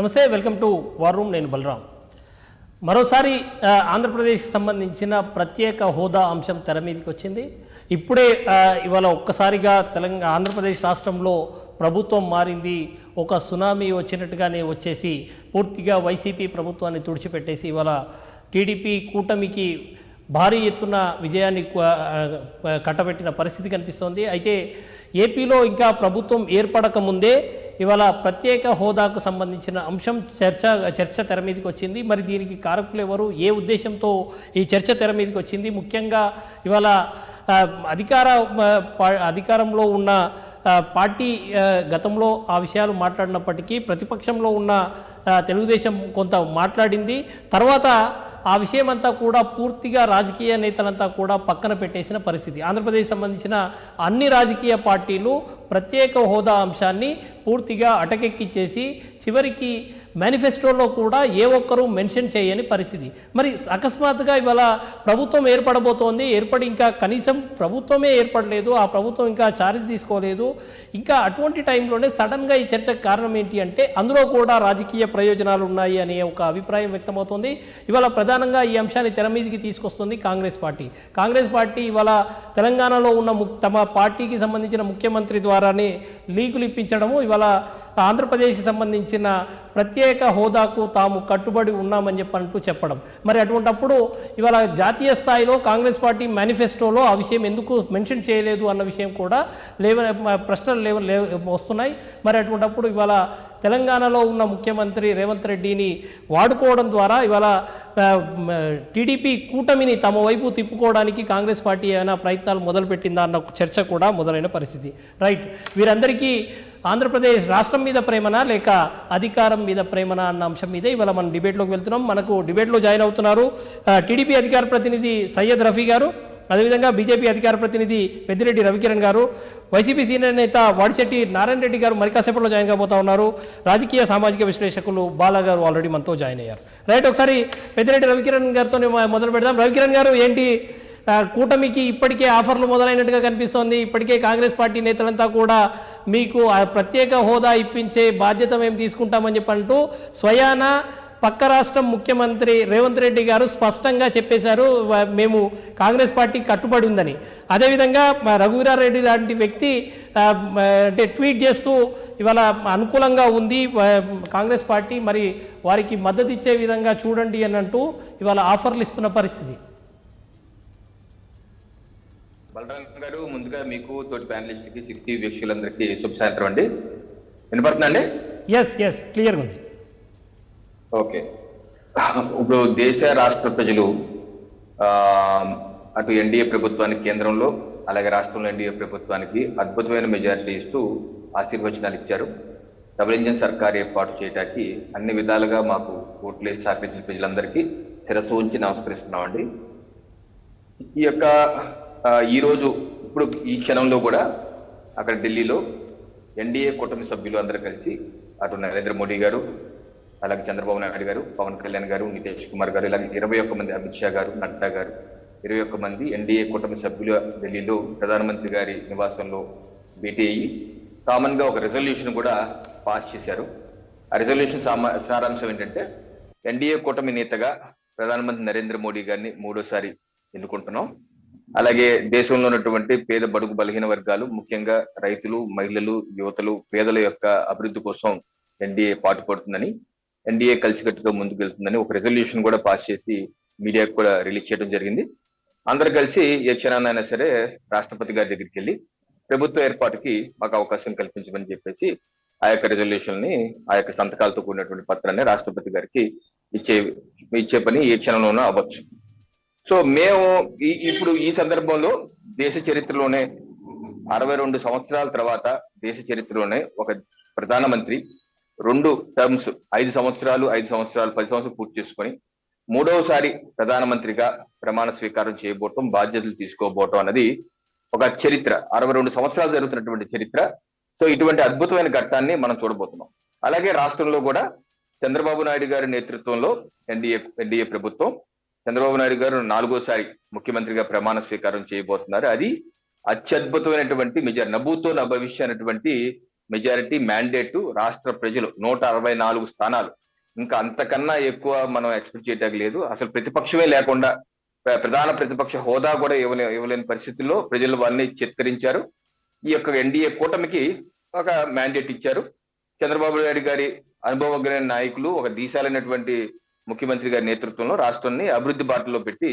నమస్తే, welcome to war room. నేను బలరాం. మరోసారి ఆంధ్రప్రదేశ్కి సంబంధించిన ప్రత్యేక హోదా అంశం తెర మీదకి వచ్చింది. ఇప్పుడే ఇవాళ ఒక్కసారిగా ఆంధ్రప్రదేశ్ రాష్ట్రంలో ప్రభుత్వం మారింది, ఒక సునామీ వచ్చినట్టుగానే వచ్చేసి పూర్తిగా వైసీపీ ప్రభుత్వాన్ని తుడిచిపెట్టేసి ఇవాళ టీడీపీ కూటమికి భారీ ఎత్తున విజయాన్ని కట్టబెట్టిన పరిస్థితి కనిపిస్తోంది. అయితే ఏపీలో ఇంకా ప్రభుత్వం ఏర్పడక ముందే ఇవాళ ప్రత్యేక హోదాకు సంబంధించిన అంశం చర్చ తెర మీదకి వచ్చింది. మరి దీనికి కారకులు ఎవరు, ఏ ఉద్దేశంతో ఈ చర్చ తెర మీదకి వచ్చింది? ముఖ్యంగా ఇవాళ అధికారంలో ఉన్న పార్టీ గతంలో ఆ విషయాలు మాట్లాడినప్పటికీ ప్రతిపక్షంలో ఉన్న తెలుగుదేశం కొంత మాట్లాడింది. తర్వాత ఆ విషయం అంతా కూడా పూర్తిగా రాజకీయ నేతలంతా కూడా పక్కన పెట్టేసిన పరిస్థితి. ఆంధ్రప్రదేశ్ సంబంధించిన అన్ని రాజకీయ పార్టీలు ప్రత్యేక హోదా అంశాన్ని పూర్తిగా అటకెక్కిచ్చేసి చివరికి మేనిఫెస్టోలో కూడా ఏ ఒక్కరూ మెన్షన్ చేయని పరిస్థితి. మరి అకస్మాత్తుగా ఇవాళ ప్రభుత్వం ఏర్పడబోతోంది, ఏర్పడి ఇంకా కనీసం ప్రభుత్వమే ఏర్పడలేదు, ఆ ప్రభుత్వం ఇంకా ఛార్జ్ తీసుకోలేదు. ఇంకా అటువంటి టైంలోనే సడన్గా ఈ చర్చకు కారణం ఏంటి అంటే అందులో కూడా రాజకీయ ప్రయోజనాలు ఉన్నాయి అనే ఒక అభిప్రాయం వ్యక్తమవుతోంది. ఇవాళ ప్రధానంగా ఈ అంశాన్ని తెర మీదకి తీసుకొస్తుంది కాంగ్రెస్ పార్టీ. ఇవాళ తెలంగాణలో ఉన్న తమ పార్టీకి సంబంధించిన ముఖ్యమంత్రి ద్వారానే లీకులు ఇప్పించడము, ఇవాళ ఆంధ్రప్రదేశ్కి సంబంధించిన ప్రత్యేక హోదాకు తాము కట్టుబడి ఉన్నామని చెప్పడం. మరి అటువంటప్పుడు ఇవాళ జాతీయ స్థాయిలో కాంగ్రెస్ పార్టీ మేనిఫెస్టోలో ఆ విషయం ఎందుకు మెన్షన్ చేయలేదు అన్న విషయం కూడా ప్రశ్నలు వస్తున్నాయి. మరి అటువంటప్పుడు ఇవాళ తెలంగాణలో ఉన్న ముఖ్యమంత్రి రేవంత్ రెడ్డిని వాడుకోవడం ద్వారా ఇవాళ టీడీపీ కూటమిని తమ వైపు తిప్పుకోవడానికి కాంగ్రెస్ పార్టీ ఏమైనా ప్రయత్నాలు మొదలుపెట్టిందా అన్న చర్చ కూడా మొదలైన పరిస్థితి. రైట్, వీరందరికీ ఆంధ్రప్రదేశ్ రాష్ట్రం మీద ప్రేమనా లేక అధికారం మీద ప్రేమనా అన్న అంశం మీదే ఇవాళ మనం డిబేట్లోకి వెళ్తున్నాం. మనకు డిబేట్లో జాయిన్ అవుతున్నారు టీడీపీ అధికార ప్రతినిధి సయ్యద్ రఫీ గారు, అదేవిధంగా బీజేపీ అధికార ప్రతినిధి పెద్దిరెడ్డి రవికిరణ్ గారు, వైసీపీ సీనియర్ నేత వాడిశెట్టి నారాయణ రెడ్డి గారు మరి కాసేపట్లో జాయిన్ కాబోతా ఉన్నారు. రాజకీయ సామాజిక విశ్లేషకులు బాలా గారు ఆల్రెడీ మనతో జాయిన్ అయ్యారు. రైట్, ఒకసారి పెద్దిరెడ్డి రవికిరణ్ గారితో మొదలు పెడదాం. రవికిరణ్ గారు, ఏంటి కూటమికి ఇప్పటికే ఆఫర్లు మొదలైనట్టుగా కనిపిస్తోంది. ఇప్పటికే కాంగ్రెస్ పార్టీ నేతలంతా కూడా మీకు ప్రత్యేక హోదా ఇప్పించే బాధ్యత మేము తీసుకుంటామని చెప్పంటూ స్వయాన పక్క రాష్ట్రం ముఖ్యమంత్రి రేవంత్ రెడ్డి గారు స్పష్టంగా చెప్పేశారు, మేము కాంగ్రెస్ పార్టీ కట్టుబడి ఉందని. అదేవిధంగా రఘువీరారెడ్డి లాంటి వ్యక్తి అంటే ట్వీట్ చేస్తూ ఇవాళ అనుకూలంగా ఉంది కాంగ్రెస్ పార్టీ, మరి వారికి మద్దతు ఇచ్చే విధంగా చూడండి అని అంటూ ఇవాళ ఆఫర్లు ఇస్తున్న పరిస్థితి. బలరాం గారు, ముందుగా మీకు తోటి ప్యానలిస్ట్కి 60 వీక్షకులందరికీ శుభ సాయంత్రం అండి. వినపడుతుందండి? ఎస్ క్లియర్గా ఉంది. ఓకే, ఇప్పుడు దేశ రాష్ట్ర ప్రజలు అటు ఎన్డీఏ ప్రభుత్వానికి కేంద్రంలో అలాగే రాష్ట్రంలో ఎన్డీఏ ప్రభుత్వానికి అద్భుతమైన మెజారిటీ ఇస్తూ ఆశీర్వచనాలు ఇచ్చారు. డబుల్ ఇంజిన్ సర్కార్ ఏర్పాటు చేయడానికి అన్ని విధాలుగా మాకు ఓట్లేసి సహకరించిన ప్రజలందరికీ శిరస్సు ఉంచి నమస్కరిస్తున్నామండి. ఈ యొక్క ఈరోజు ఇప్పుడు ఈ క్షణంలో కూడా అక్కడ ఢిల్లీలో ఎన్డీఏ కూటమి సభ్యులు అందరూ కలిసి అటు నరేంద్ర మోడీ గారు, అలాగే చంద్రబాబు నాయుడు గారు, పవన్ కళ్యాణ్ గారు, నితీష్ కుమార్ గారు, ఇలాగే 21 మంది, అమిత్ షా గారు, నడ్డా గారు, 21 మంది ఎన్డీఏ కూటమి సభ్యులు ఢిల్లీలో ప్రధానమంత్రి గారి నివాసంలో భేటీ అయ్యి కామన్ గా ఒక రెజల్యూషన్ కూడా పాస్ చేశారు. ఆ రెజల్యూషన్ సారాంశం ఏంటంటే, ఎన్డీఏ కూటమి నేతగా ప్రధానమంత్రి నరేంద్ర మోడీ గారిని 3వసారి ఎన్నుకుంటున్నాం. అలాగే దేశంలో ఉన్నటువంటి పేద బడుగు బలహీన వర్గాలు, ముఖ్యంగా రైతులు, మహిళలు, యువతలు, పేదల యొక్క అభివృద్ధి కోసం ఎన్డీఏ పాటుపడుతుందని, ఎన్డీఏ కలిసికట్టుగా ముందుకెళ్తుందని ఒక రెజల్యూషన్ కూడా పాస్ చేసి మీడియాకు కూడా రిలీజ్ చేయడం జరిగింది. అందరు కలిసి ఏ క్షణాన్నైనా సరే రాష్ట్రపతి గారి దగ్గరికి వెళ్ళి ప్రభుత్వ ఏర్పాటుకి మాకు అవకాశం కల్పించమని చెప్పేసి ఆ యొక్క రెజల్యూషన్ ని, ఆ యొక్క సంతకాలతో కూడినటువంటి పత్రాన్ని రాష్ట్రపతి గారికి ఇచ్చే పని ఏ క్షణంలోనూ అవ్వచ్చు. సో మేము ఇప్పుడు ఈ సందర్భంలో దేశ చరిత్రలోనే 62 సంవత్సరాల తర్వాత దేశ చరిత్రలోనే ఒక ప్రధానమంత్రి 2 టర్మ్స్ 5 సంవత్సరాలు 10 సంవత్సరాలు పూర్తి చేసుకొని 3వసారి ప్రధానమంత్రిగా ప్రమాణ స్వీకారం చేయబోవటం, బాధ్యతలు తీసుకోబోవటం అనేది ఒక చరిత్ర. 62 సంవత్సరాలు జరుగుతున్నటువంటి చరిత్ర. సో ఇటువంటి అద్భుతమైన ఘట్టాన్ని మనం చూడబోతున్నాం. అలాగే రాష్ట్రంలో కూడా చంద్రబాబు నాయుడు గారి నేతృత్వంలో ఎన్డీఏ ప్రభుత్వం, చంద్రబాబు నాయుడు గారు 4వసారి ముఖ్యమంత్రిగా ప్రమాణ స్వీకారం చేయబోతున్నారు. అది అత్యద్భుతమైనటువంటి నభూతో నభవిష్య అనేటువంటి మెజారిటీ మ్యాండేట్ రాష్ట్ర ప్రజలు 164 స్థానాలు. ఇంకా అంతకన్నా ఎక్కువ మనం ఎక్స్పెక్ట్ చేయడానికి లేదు. అసలు ప్రతిపక్షమే లేకుండా ప్రధాన ప్రతిపక్ష హోదా కూడా ఇవ్వలేని పరిస్థితుల్లో ప్రజలు వాళ్ళని చిత్కరించారు. ఈ యొక్క ఎన్డీఏ కూటమికి ఒక మ్యాండేట్ ఇచ్చారు. చంద్రబాబు నాయుడు గారి అనుభవజ్ఞ నాయకులు, ఒక దీశాలైనటువంటి ముఖ్యమంత్రి గారి నేతృత్వంలో రాష్ట్రాన్ని అభివృద్ధి బాటలో పెట్టి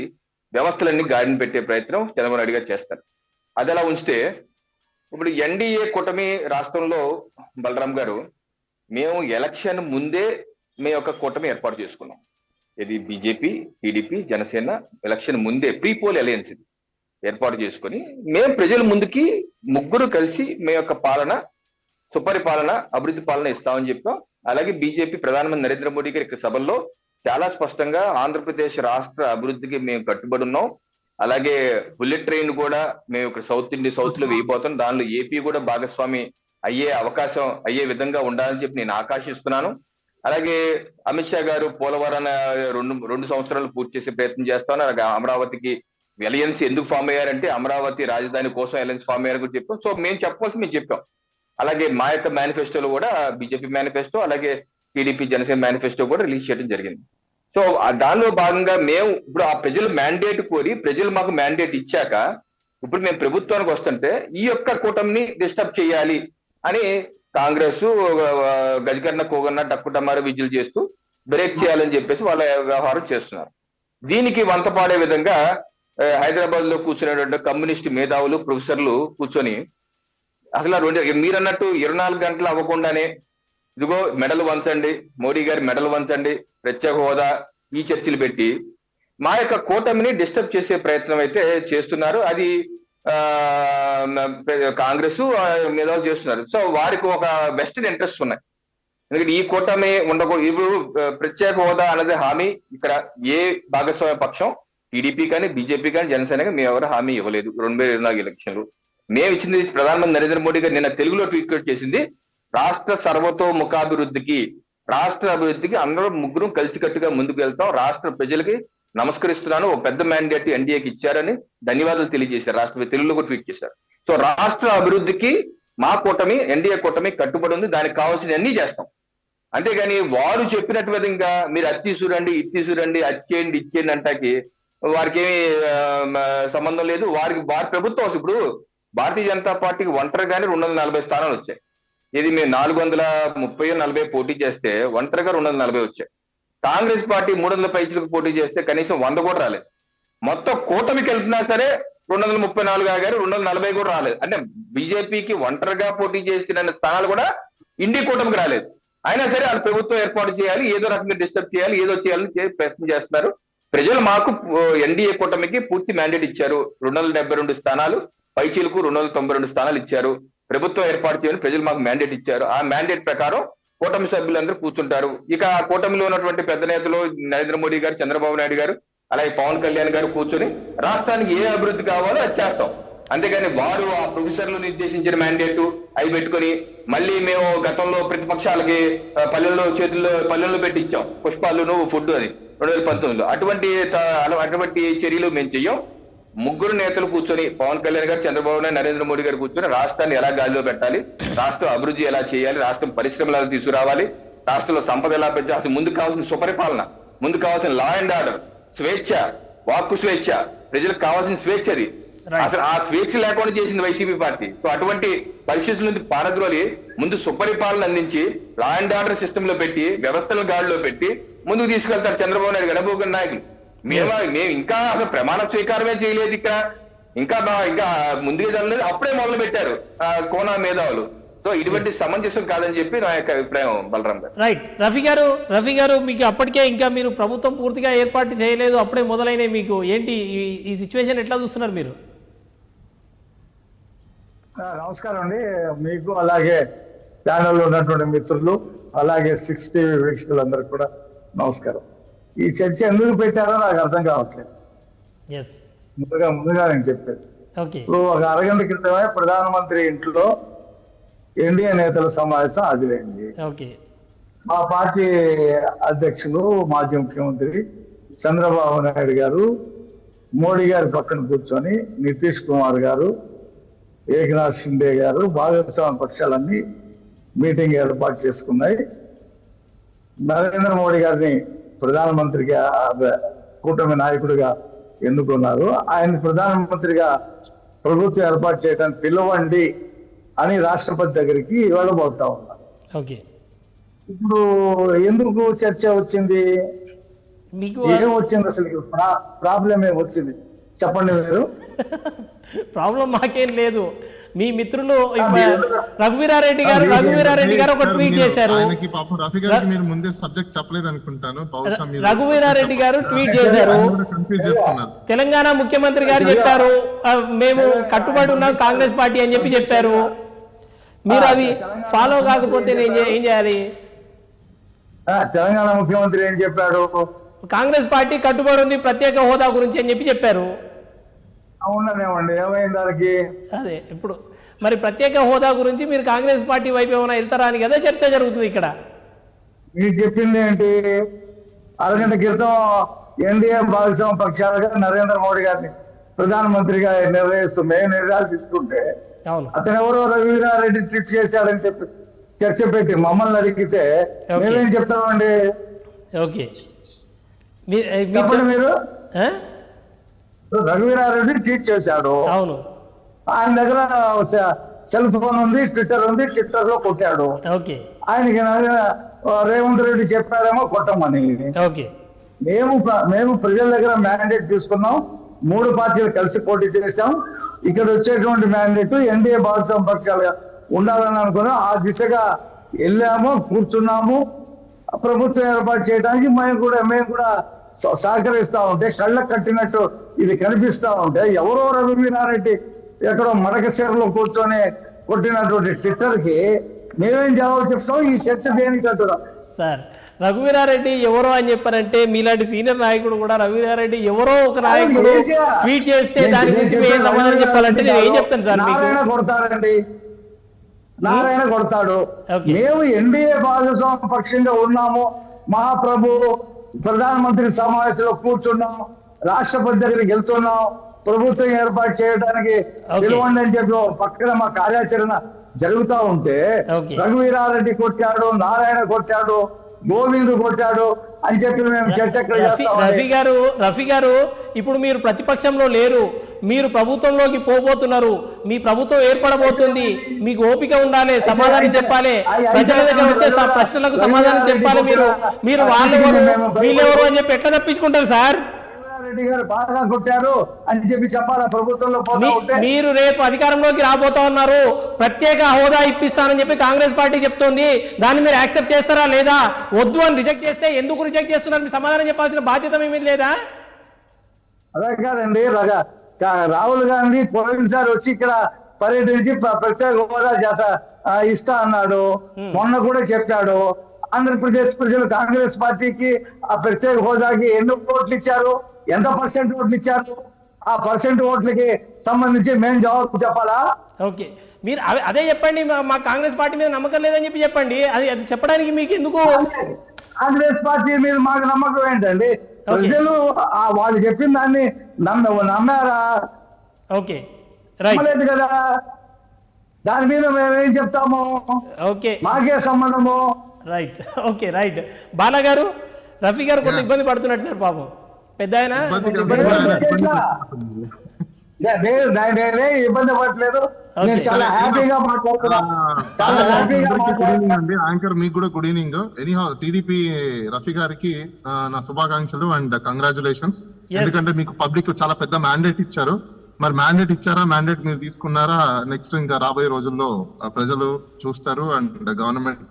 వ్యవస్థలన్నీ గాడిని పెట్టే ప్రయత్నం చంద్రబాబు నాయుడు గారు చేస్తారు. అది అలా ఉంచితే ఇప్పుడు ఎన్డీఏ కూటమి రాష్ట్రంలో బలరాం గారు, మేము ఎలక్షన్ ముందే మేము ఒక కూటమి ఏర్పాటు చేసుకున్నాం. ఇది బీజేపీ, టీడీపీ, జనసేన ఎలక్షన్ ముందే ప్రీపోల్ అలయన్స్ ఇది ఏర్పాటు చేసుకొని మేము ప్రజల ముందుకి ముగ్గురు కలిసి మీ యొక్క పాలన, సుపరిపాలన, అభివృద్ధి పాలన ఇస్తామని చెప్పాం. అలాగే బీజేపీ ప్రధానమంత్రి నరేంద్ర మోడీ గారి సభల్లో చాలా స్పష్టంగా ఆంధ్రప్రదేశ్ రాష్ట్ర అభివృద్ధికి మేము కట్టుబడి ఉన్నాం. అలాగే బుల్లెట్ ట్రైన్ కూడా మేము ఇక్కడ సౌత్ లో వేయబోతాం. దానిలో ఏపీ కూడా భాగస్వామి అయ్యే విధంగా ఉండాలని చెప్పి నేను ఆకాంక్షిస్తున్నాను. అలాగే అమిత్ షా గారు పోలవరాన్ని రెండు సంవత్సరాలు పూర్తి చేసే ప్రయత్నం చేస్తాను. అలాగే అమరావతికి అలయన్స్ ఎందుకు ఫామ్ అయ్యారంటే అమరావతి రాజధాని కోసం అలయన్స్ ఫామ్ అయ్యారని కూడా చెప్పాం. సో మేము చెప్పవలసి మేము చెప్పాం. అలాగే మా యొక్క మేనిఫెస్టోలో కూడా బీజేపీ మేనిఫెస్టో, అలాగే టీడీపీ, జనసేన మేనిఫెస్టో కూడా రిలీజ్ చేయడం జరిగింది. సో దానిలో భాగంగా మేము ఇప్పుడు ఆ ప్రజలు మ్యాండేట్ కోరి ప్రజలు మాకు మ్యాండేట్ ఇచ్చాక ఇప్పుడు మేము ప్రభుత్వానికి వస్తుంటే ఈ యొక్క కూటమిని డిస్టర్బ్ చేయాలి అని కాంగ్రెస్ గజకర్ణ కోగన్న డక్కుటమారు విద్యులు చేస్తూ బ్రేక్ చేయాలని చెప్పేసి వాళ్ళ వ్యవహారం చేస్తున్నారు. దీనికి వంతపాడే విధంగా హైదరాబాద్ లో కూర్చునేటువంటి కమ్యూనిస్ట్ మేధావులు, ప్రొఫెసర్లు కూర్చొని అసలు మీరు అన్నట్టు 24 గంటలు అవ్వకుండానే ఇదిగో మెడలు వంచండి, మోడీ గారి మెడలు వంచండి, ప్రత్యేక హోదా, ఈ చర్చలు పెట్టి మా యొక్క కూటమిని డిస్టర్బ్ చేసే ప్రయత్నం అయితే చేస్తున్నారు. అది కాంగ్రెస్ మేధావులు చేస్తున్నారు. సో వారికి ఒక వెస్టెడ్ ఇంట్రెస్ట్ ఉన్నాయి. ఎందుకంటే ఈ కూటమి ఉండకూడదు. ఇప్పుడు ప్రత్యేక హోదా అనేది హామీ ఇక్కడ ఏ భాగస్వామ్య పక్షం టీడీపీ కానీ, బీజేపీ కానీ, జనసేన కానీ మేము ఎవరు హామీ ఇవ్వలేదు. 2024 ఎలక్షన్లు మేము ఇచ్చింది ప్రధానమంత్రి నరేంద్ర మోడీ గారు నిన్న తెలుగులో ట్వీట్ చేసింది, రాష్ట్ర సర్వతోముఖాభివృద్ధికి, రాష్ట్ర అభివృద్ధికి అందరూ ముగ్గురు కలిసికట్టుగా ముందుకు వెళ్తాం. రాష్ట్ర ప్రజలకి నమస్కరిస్తున్నాను, ఒక పెద్ద మ్యాండేట్ ఎన్డీఏకి ఇచ్చారని ధన్యవాదాలు తెలియజేశారు. రాష్ట్రపతి తెలుగులో కూడా ట్వీట్ చేశారు. సో రాష్ట్ర అభివృద్ధికి మా కూటమి, ఎన్డీఏ కూటమి కట్టుబడి ఉంది. దానికి కావాల్సిన అన్ని చేస్తాం. అంతేగాని వారు చెప్పినట్టు విధంగా మీరు అది తీసుకురండి, ఇది తీసుకురండి, అది చేయండి, ఇది చేయండి అంటాకి వారికి ఏమి సంబంధం లేదు. వారి ప్రభుత్వం ఇప్పుడు భారతీయ జనతా పార్టీకి ఒంటరిగానే 240 స్థానాలు వచ్చాయి. ఇది మేము 430-40 పోటీ చేస్తే ఒంటరిగా 240 వచ్చాయి. కాంగ్రెస్ పార్టీ 300 పైచులకు పోటీ చేస్తే కనీసం 100 కూడా రాలేదు. మొత్తం కూటమికి వెళ్తున్నా సరే 234 ఆగారు, 240 కూడా రాలేదు. అంటే బీజేపీకి ఒంటరిగా పోటీ చేసిన స్థానాలు కూడా ఇండి కూటమికి రాలేదు. అయినా సరే వాళ్ళు ప్రభుత్వం ఏర్పాటు చేయాలి, ఏదో రకంగా డిస్టర్బ్ చేయాలి, ఏదో చేయాలని ప్రయత్నం చేస్తున్నారు. ప్రజలు మాకు ఎన్డీఏ కూటమికి పూర్తి మ్యాండేట్ ఇచ్చారు. 272 స్థానాలు, పైచీలకు 292 స్థానాలు ఇచ్చారు. ప్రభుత్వం ఏర్పాటు చేయాలని ప్రజలు మాకు మ్యాండేట్ ఇచ్చారు. ఆ మ్యాండేట్ ప్రకారం కూటమి సభ్యులందరూ కూర్చుంటారు. ఇక ఆ కూటమిలో ఉన్నటువంటి పెద్ద నేతలు నరేంద్ర మోడీ గారు, చంద్రబాబు నాయుడు గారు, అలాగే పవన్ కళ్యాణ్ గారు కూర్చొని రాష్ట్రానికి ఏ అభివృద్ధి కావాలో అది చేస్తాం. అంతేగాని వారు ఆ ప్రొఫెసర్లు నిర్దేశించిన మ్యాండేట్ అవి పెట్టుకొని మళ్ళీ మేము గతంలో ప్రతిపక్షాలకి పల్లెల్లో పెట్టి ఇచ్చాం పుష్పాలు, నువ్వు ఫుడ్ అని 2019లో. అటువంటి చర్యలు మేము చెయ్యం. ముగ్గురు నేతలు కూర్చొని పవన్ కళ్యాణ్ గారు, చంద్రబాబు నాయుడు, నరేంద్ర మోడీ గారు కూర్చొని రాష్ట్రాన్ని ఎలా గాలిలో పెట్టాలి, రాష్ట్ర అభివృద్ధి ఎలా చేయాలి, రాష్ట్రం పరిశ్రమలు ఎలా తీసుకురావాలి, రాష్ట్రంలో సంపద ఎలా పెంచాలి, ముందుకు కావాల్సిన సుపరిపాలన, ముందుకు కావాల్సిన లా అండ్ ఆర్డర్, స్వేచ్ఛ, వాక్కు స్వేచ్ఛ, ప్రజలకు కావాల్సిన స్వేచ్ఛ, అది అసలు ఆ స్వేచ్ఛ లేకుండా చేసింది వైసీపీ పార్టీ. సో అటువంటి పరిస్థితుల నుంచి పారద్రోలి ముందు సుపరిపాలన అందించి లా అండ్ ఆర్డర్ సిస్టమ్ లో పెట్టి వ్యవస్థలను గాడిలో పెట్టి ముందుకు తీసుకెళ్తారు చంద్రబాబు నాయుడు, గణభోగన్ నాయకులు. మేము ఇంకా అసలు ప్రమాణ స్వీకారమే చేయలేదు. ఇంకా ముందుగా జరగలేదు, అప్పుడే మొదలు పెట్టారు కోనా మేధావులు. సో ఇటువంటి సమంజసం కాదని చెప్పి నా యొక్క అభిప్రాయం. బలరాం గారు. రైట్. రఫీ గారు మీకు అప్పటికే ఇంకా మీరు ప్రభుత్వం పూర్తిగా ఏర్పాటు చేయలేదు, అప్పుడే మొదలైన మీకు ఏంటి ఈ సిచ్యువేషన్ ఎట్లా చూస్తున్నారు మీరు? నమస్కారం అండి మీకు, అలాగే ఛానల్లో ఉన్నటువంటి మిత్రులు, అలాగే 60 వీక్షకులందరికీ కూడా నమస్కారం. ఈ చర్చ ఎందుకు పెట్టారో నాకు అర్థం కావట్లేదు. ముందుగా నేను చెప్పాను. ఇప్పుడు ఒక అరగంట క్రితమే ప్రధానమంత్రి ఇంట్లో ఎన్డీఏ నేతల సమావేశం అదిలేండి. మా పార్టీ అధ్యక్షులు, మాజీ ముఖ్యమంత్రి చంద్రబాబు నాయుడు గారు మోడీ గారి పక్కన కూర్చొని నితీష్ కుమార్ గారు, ఏకనాథ్ షిండే గారు, భాగస్వామ్య పక్షాలన్నీ మీటింగ్ ఏర్పాటు చేసుకున్నాయి. నరేంద్ర మోడీ గారిని ప్రధానమంత్రిగా కూటమి నాయకుడిగా ఎన్నుకున్నారు. ఆయన ప్రధానమంత్రిగా ప్రభుత్వం ఏర్పాటు చేయడానికి పిలవండి అని రాష్ట్రపతి దగ్గరికి ఇవాళ పోతా ఉన్నారు. ఓకే, ఇప్పుడు ఎందుకు చర్చ వచ్చింది? మీకు ఏం వచ్చింది అసలు? ప్రాబ్లం ఏం వచ్చింది చెప్పండి మీరు. ప్రాబ్లం మాకేం లేదు. మీ మిత్రులు రఘువీరారెడ్డి గారు ఒక ట్వీట్ చేశారు. రఘువీరారెడ్డి గారు ట్వీట్ చేశారు, తెలంగాణ ముఖ్యమంత్రి గారు చెప్పారు మేము కట్టుబడి ఉన్నాం కాంగ్రెస్ పార్టీ అని చెప్పారు. మీరు అవి ఫాలో కాకపోతే ఏం చేయాలి? తెలంగాణ ముఖ్యమంత్రి ఏం చెప్పాడు? కాంగ్రెస్ పార్టీ కట్టుబడి ఉంది ప్రత్యేక హోదా గురించి అని చెప్పారు. అవుననేమండి, ఏమైంది దానికి? అదే ఇప్పుడు మరి ప్రత్యేక హోదా గురించి మీరు కాంగ్రెస్ పార్టీ వైపు ఏమైనా వెళ్తారా అని కదా చర్చ జరుగుతుంది ఇక్కడ. మీరు చెప్పింది ఏంటి? అరగంట క్రితం ఎన్డీఏ భాగస్వామ్య పక్షాలుగా నరేంద్ర మోడీ గారిని ప్రధానమంత్రిగా నిర్ణయిస్తూ మేము నిర్ణయాలు తీసుకుంటే అతను ఎవరో రఘువీరారెడ్డి ట్వీట్ చేశాడని చెప్పి చర్చ పెట్టి మమ్మల్ని అడిగితే మేమేం చెప్తామండి? ఓకే, మీరు రఘువీరారెడ్డి ట్వీట్ చేశాడు. అవును, ఆయన దగ్గర సెల్ ఫోన్ ఉంది, ట్విట్టర్ ఉంది, ట్విట్టర్ లో కొట్టాడు. ఓకే, ఆయనకి రేవంత్ రెడ్డి చెప్పారేమో కొట్టమని. ఓకే, మేము ప్రజల దగ్గర మ్యాండేట్ తీసుకున్నాం, 3 పార్టీలు కలిసి పోటీ చేశాం. ఇక్కడ వచ్చేటువంటి మ్యాండేట్ ఎన్డీఏ భాగస్వామ్య పక్షాలుగా ఉండాలని అనుకున్నాం. ఆ దిశగా వెళ్ళాము, కూర్చున్నాము. ప్రభుత్వం ఏర్పాటు చేయడానికి మేము కూడా సహకరిస్తా ఉంటే కళ్ళకు కట్టినట్టు ఇది కనిపిస్తా ఉంటే ఎవరో రఘువీరారెడ్డి ఎక్కడో మడకశిరలో కూర్చొని కొట్టినటువంటి ట్విట్టర్ కి మేమేం జవాబు చెప్తాం? ఈ చర్చ దేనికి అంటున్నాం సార్? రఘువీరారెడ్డి ఎవరో అని చెప్పారంటే మీలాంటి సీనియర్ నాయకుడు కూడా రఘువీరారెడ్డి ఎవరో ఒక నాయకుడు ట్వీట్ చేస్తే దాని గురించి ఏం సమాధానం చెప్పాలంటే నేను ఏం చెప్తాను సార్? నారాయణ కొడతాడండి, నారాయణ కొడతాడు. మేము ఎన్డీఏ భాగస్వామ్య పక్షంగా ఉన్నాము, మహాప్రభు ప్రధానమంత్రి సమావేశంలో కూర్చున్నాం, రాష్ట్రపతి దగ్గరికి వెళ్తున్నాం, ప్రభుత్వం ఏర్పాటు చేయడానికి పిలవండి అని చెప్పి పక్కన మా కార్యాచరణ జరుగుతూ ఉంటే రఘువీరారెడ్డి కొట్టాడు, నారాయణ కొట్టాడు, గోవింద్ కొట్టాడు అని చెప్పి మేము చర్చ. రఫీ గారు ఇప్పుడు మీరు ప్రతిపక్షంలో లేరు, మీరు ప్రభుత్వంలోకి పోబోతున్నారు, మీ ప్రభుత్వం ఏర్పడబోతుంది, మీకు ఓపిక ఉండాలి, సమాధానం చెప్పాలి, ప్రజల దగ్గర వచ్చే ప్రశ్నలకు సమాధానం చెప్పాలి. మీరు వాళ్ళెవరు వీళ్ళెవరు అని చెప్పి ఎట్లా తప్పించుకుంటారు సార్? రెడ్డి గారు బాగా కొట్టారు అని చెప్పి చెప్పాలా ప్రభుత్వంలో? మీరు రేపు అధికారంలోకి రాబోతా ఉన్నారు, ప్రత్యేక హోదా ఇప్పిస్తానని చెప్పి కాంగ్రెస్ పార్టీ చెప్తోంది. దాన్ని మీరు యాక్సెప్ట్ చేస్తారా లేదా? వద్దు అని రిజెక్ట్ చేస్తే ఎందుకు రిజెక్ట్ చేస్తున్నారు? మీ సమాధానం చెప్పాల్సిన బాధ్యత మీ లేదా? అదే కాదండి, రాహుల్ గాంధీ పోయినసారి వచ్చి ఇక్కడ పర్యటించి ప్రత్యేక హోదా ఇస్తా అన్నాడు. మొన్న కూడా చెప్పాడు. ఆంధ్రప్రదేశ్ ప్రజలు కాంగ్రెస్ పార్టీకి ఆ ప్రత్యేక హోదాకి ఎన్ని ఓట్లు ఇచ్చారు, ఎంత పర్సెంట్ ఓట్లు ఇచ్చారు, ఆ పర్సెంట్ ఓట్లకి సంబంధించి మేము జవాబు చెప్పాలా? ఓకే, మీరు అదే చెప్పండి. మా కాంగ్రెస్ పార్టీ మీద నమ్మకం లేదని చెప్పండి. అది చెప్పడానికి మీకు ఎందుకు? కాంగ్రెస్ పార్టీ మీద మాకు నమ్మకం ఏంటండి? ప్రజలు వాళ్ళు చెప్పిన దాన్ని నమ్మారా? ఓకే, నమ్మలేదు కదా. దాని మీద మేమేం చెప్తాము? ఓకే, మాకే సంబంధము. Right, okay, right. బాలా గారు, రఫీ గారు కొంత ఇబ్బంది పడుతున్నట్టున్నారు పాపం. పెద్ద ఆయన ఇబ్బంది పడట్లేదు, చాలా హ్యాపీగా మాట్లాడుతున్నాను. యాంకర్ మీకు కూడా good evening. Anyhow TDP Rafi గారికి నా శుభాకాంక్షలు అండ్ కంగ్రాచులేషన్స్. ఎందుకంటే మీకు పబ్లిక్ చాలా పెద్ద మ్యాండేట్ ఇచ్చారు. మరి మ్యాండేట్ ఇచ్చారా, మ్యాండేట్ మీరు తీసుకున్నారా? నెక్స్ట్ ఇంకా రాబోయే రోజుల్లో ప్రజలు చూస్తారు and government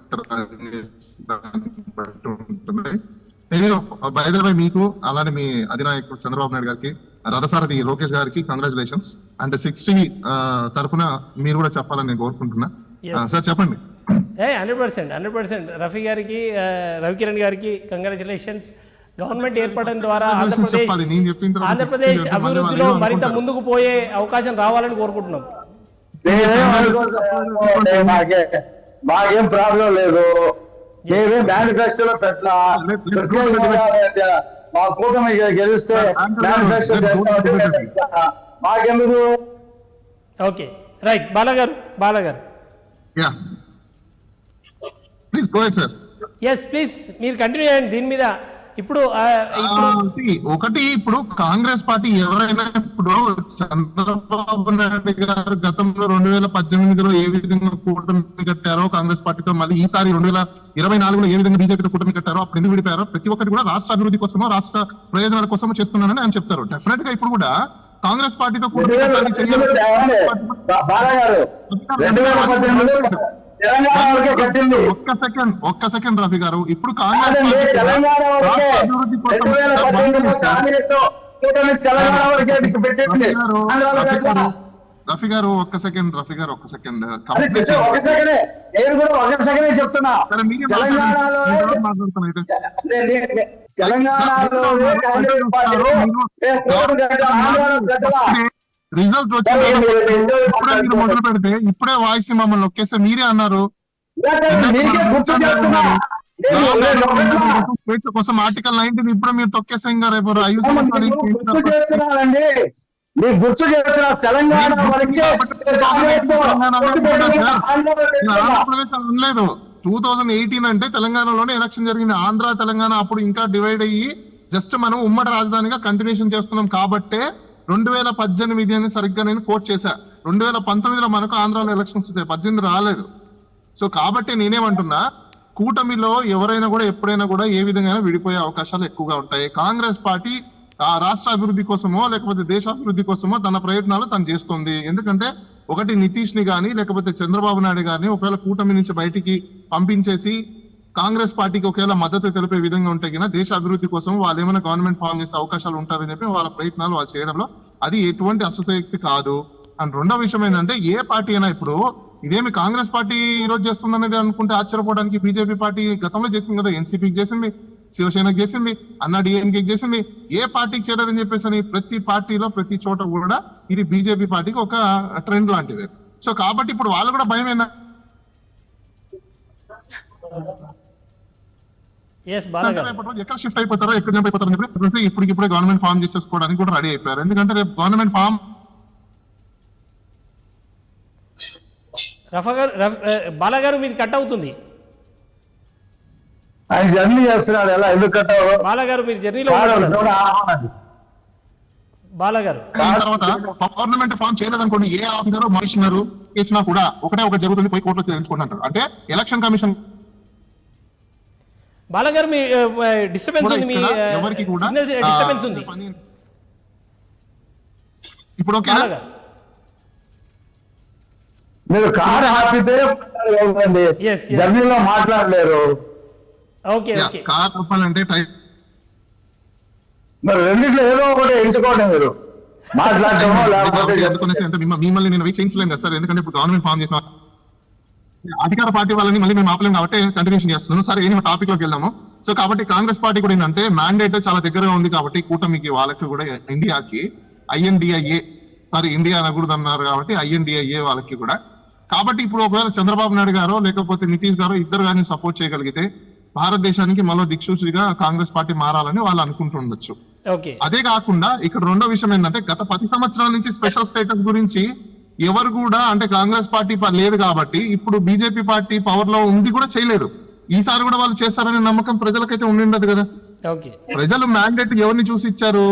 by the way మీకు అలానే మీ అధినాయకుడు చంద్రబాబు నాయుడు గారికి, రథసారథి లోకేష్ గారికి కంగ్రాచులేషన్స్. అండ్ 60 తరఫున మీరు కూడా చెప్పాలని నేను కోరుకుంటున్నా. సార్ చెప్పండి. 100% రఫీ గారికి, రవికిరణ్ గారికి కంగ్రాచులేషన్స్. గవర్నమెంట్ ఏర్పడడం ద్వారా ఆంధ్రప్రదేశ్ అభివృద్ధిలో మరింత ముందుకు పోయే అవకాశం రావాలని కోరుకుంటున్నాం. మాకేం ప్రాబ్లం లేదు, మేమే మేనిఫెస్టోలో పెట్టలా. మా కూటమి గెలిస్తే మేనిఫెస్టో మాకెందుకు? Okay, right. బాలా గారు please go ahead sir. Yes please మీరు కంటిన్యూ చేయండి దీని మీద. ఇప్పుడు ఒకటి ఇప్పుడు కాంగ్రెస్ పార్టీ ఎవరైనా ఇప్పుడు చంద్రబాబు నాయుడు గారు గతంలో 2018లో ఏ విధంగా కూటమి కట్టారో కాంగ్రెస్ పార్టీతో, మళ్ళీ ఈసారి 2024లో ఏ విధంగా బీజేపీతో కూటమి కట్టారో, అప్పుడు ఎందుకు విడిపోయారో, ప్రతి ఒక్కటి కూడా రాష్ట్ర అభివృద్ధి కోసమో రాష్ట్ర ప్రయోజనాల కోసమో చేస్తున్నానని ఆయన చెప్తారు. డెఫినెట్ గా ఇప్పుడు కూడా కాంగ్రెస్ పార్టీతో కూటమి ఒక్క సెకండ్ రఫీ గారు, ఇప్పుడు కాంగ్రెస్ రఫీ గారు ఒక్క సెకండ్ చెప్తున్నా. రిజల్ట్ వచ్చింది మొదలు పెడితే ఇప్పుడే వాయిస్ మమ్మల్ని నొక్కేస్తే మీరే అన్నారు కోసం ఆర్టికల్ 19 ఇప్పుడే మీరు తొక్కేస్తే ఇంకా రేపు 5 సంవత్సరాలు గుర్తు చేసిన తెలంగాణ అనలేదు. 2018 అంటే తెలంగాణలోనే ఎలక్షన్ జరిగింది. ఆంధ్ర తెలంగాణ అప్పుడు ఇంకా డివైడ్ అయ్యి జస్ట్ మనం ఉమ్మడి రాజధానిగా కంటిన్యూషన్ చేస్తున్నాం కాబట్టే 2018 అని సరిగ్గా నేను కోట్ చేశా. 2019లో మనకు ఆంధ్రాలో ఎలక్షన్స్ వచ్చాయి, 18 రాలేదు. సో కాబట్టి నేనేమంటున్నా, కూటమిలో ఎవరైనా కూడా ఎప్పుడైనా కూడా ఏ విధంగా విడిపోయే అవకాశాలు ఎక్కువగా ఉంటాయి. కాంగ్రెస్ పార్టీ ఆ రాష్ట్ర అభివృద్ధి కోసమో లేకపోతే దేశాభివృద్ధి కోసమో తన ప్రయత్నాలు తను చేస్తుంది. ఎందుకంటే ఒకటి నితీష్ ని గానీ లేకపోతే చంద్రబాబు నాయుడు గారిని ఒకవేళ కూటమి నుంచి బయటికి పంపించేసి కాంగ్రెస్ పార్టీకి ఒకవేళ మద్దతు తెలిపే విధంగా ఉంటే కన్నా దేశ అభివృద్ధి కోసం వాళ్ళు ఏమైనా గవర్నమెంట్ ఫామ్ చేసే అవకాశాలు ఉంటారని చెప్పి వాళ్ళ ప్రయత్నాలు వాళ్ళు చేయడంలో అది ఎటువంటి అసూయక్తి కాదు. అండ్ రెండో విషయం ఏంటంటే, ఏ పార్టీ అయినా ఇప్పుడు ఇదేమి కాంగ్రెస్ పార్టీ ఈ రోజు చేస్తుందనేది అనుకుంటే ఆశ్చర్యపోవడానికి, బీజేపీ పార్టీ గతంలో చేసింది కదా, ఎన్సీపీకి చేసింది, శివసేనకి చేసింది, అన్నా డిఎంకేకి చేసింది, ఏ పార్టీకి చేయలేదని చెప్పేసి ప్రతి పార్టీలో ప్రతి చోట కూడా ఇది బీజేపీ పార్టీకి ఒక ట్రెండ్ లాంటిది. సో కాబట్టి ఇప్పుడు వాళ్ళు కూడా భయం ఏందా, ఎక్కడ షిఫ్ట్ అయిపోతారో ఎక్కడ జంప్ అయిపోతారో చెప్పి ఇప్పుడే గవర్నమెంట్ ఫామ్ చేసేసుకోవడానికి కూడా రెడీ అయిపోయారు. ఎందుకంటే రేపు గవర్నమెంట్ ఫామ్ బాలగారు మీది కట్ అవుతుంది. ఆయన జర్నీ చేస్తున్నాడు, ఎలా ఎందుకు కట్ అవ్వదు? బాలగారు మీరు జర్నీలో బాలగారు తర్వాత గవర్నమెంట్ ఫామ్ చేయలేదనుకోండి, ఏ ఆఫీసర్ కమిషనర్ చేసినా కూడా ఒకటే జరుగుతుంది, పోయి కోర్టులో తెలుసుకుంటారు. అంటే ఎలక్షన్ కమిషన్ బాలగారు మీ డిస్టర్బెన్స్ ఉంది, మీ ఎవరికి కూడా డిస్టర్బెన్స్ ఉంది. ఇప్పుడు ఓకేనా? మీరు కార్ ఆపితే జర్నీలో మాట్లాడలేరు. కార్ చెప్పాలంటే మరి రెండిట్లో ఏదో ఒకటి ఎంచుకోండి, మీరు మాట్లాడటమో లేకపోతే మిమ్మల్ని నేను వెయిట్ చేయించలేను కదా సార్. ఎందుకంటే ఇప్పుడు గవర్నమెంట్ ఫామ్ చేసిన అధికార పార్టీ వాళ్ళని మళ్ళీ మేము ఆపలేము కాబట్టి కంటిన్యూషన్ చేస్తున్నాను. సరే ఏమి టాపిక్ లోకి వెళ్దాము. సో కాబట్టి కాంగ్రెస్ పార్టీ కూడా ఏంటంటే మ్యాండేట్ చాలా దగ్గరగా ఉంది కాబట్టి కూటమికి వాళ్ళకి కూడా ఇండియాకి INDIA ఇండియా అనకూడదు అన్నారు కాబట్టి INDIA వాళ్ళకి కూడా. కాబట్టి ఇప్పుడు ఒకవేళ చంద్రబాబు నాయుడు గారు లేకపోతే నితీష్ గారు ఇద్దరు కానీ సపోర్ట్ చేయగలిగితే భారతదేశానికి మరో దిక్సూచిగా కాంగ్రెస్ పార్టీ మారాలని వాళ్ళు అనుకుంటుండొచ్చు. అదే కాకుండా ఇక్కడ రెండో విషయం ఏంటంటే, గత 10 సంవత్సరాల నుంచి స్పెషల్ స్టేటస్ గురించి ఎవరు కూడా అంటే కాంగ్రెస్ పార్టీ లేదు కాబట్టి ఇప్పుడు బీజేపీ పార్టీ పవర్ లో ఉండి కూడా చేయలేదు. ఈసారి కూడా వాళ్ళు చేస్తారనే నమ్మకం ప్రజలకైతే ఉండిండదు కదా. ప్రజలు మ్యాండేట్ ఎవరిని చూసి ఇచ్చారు?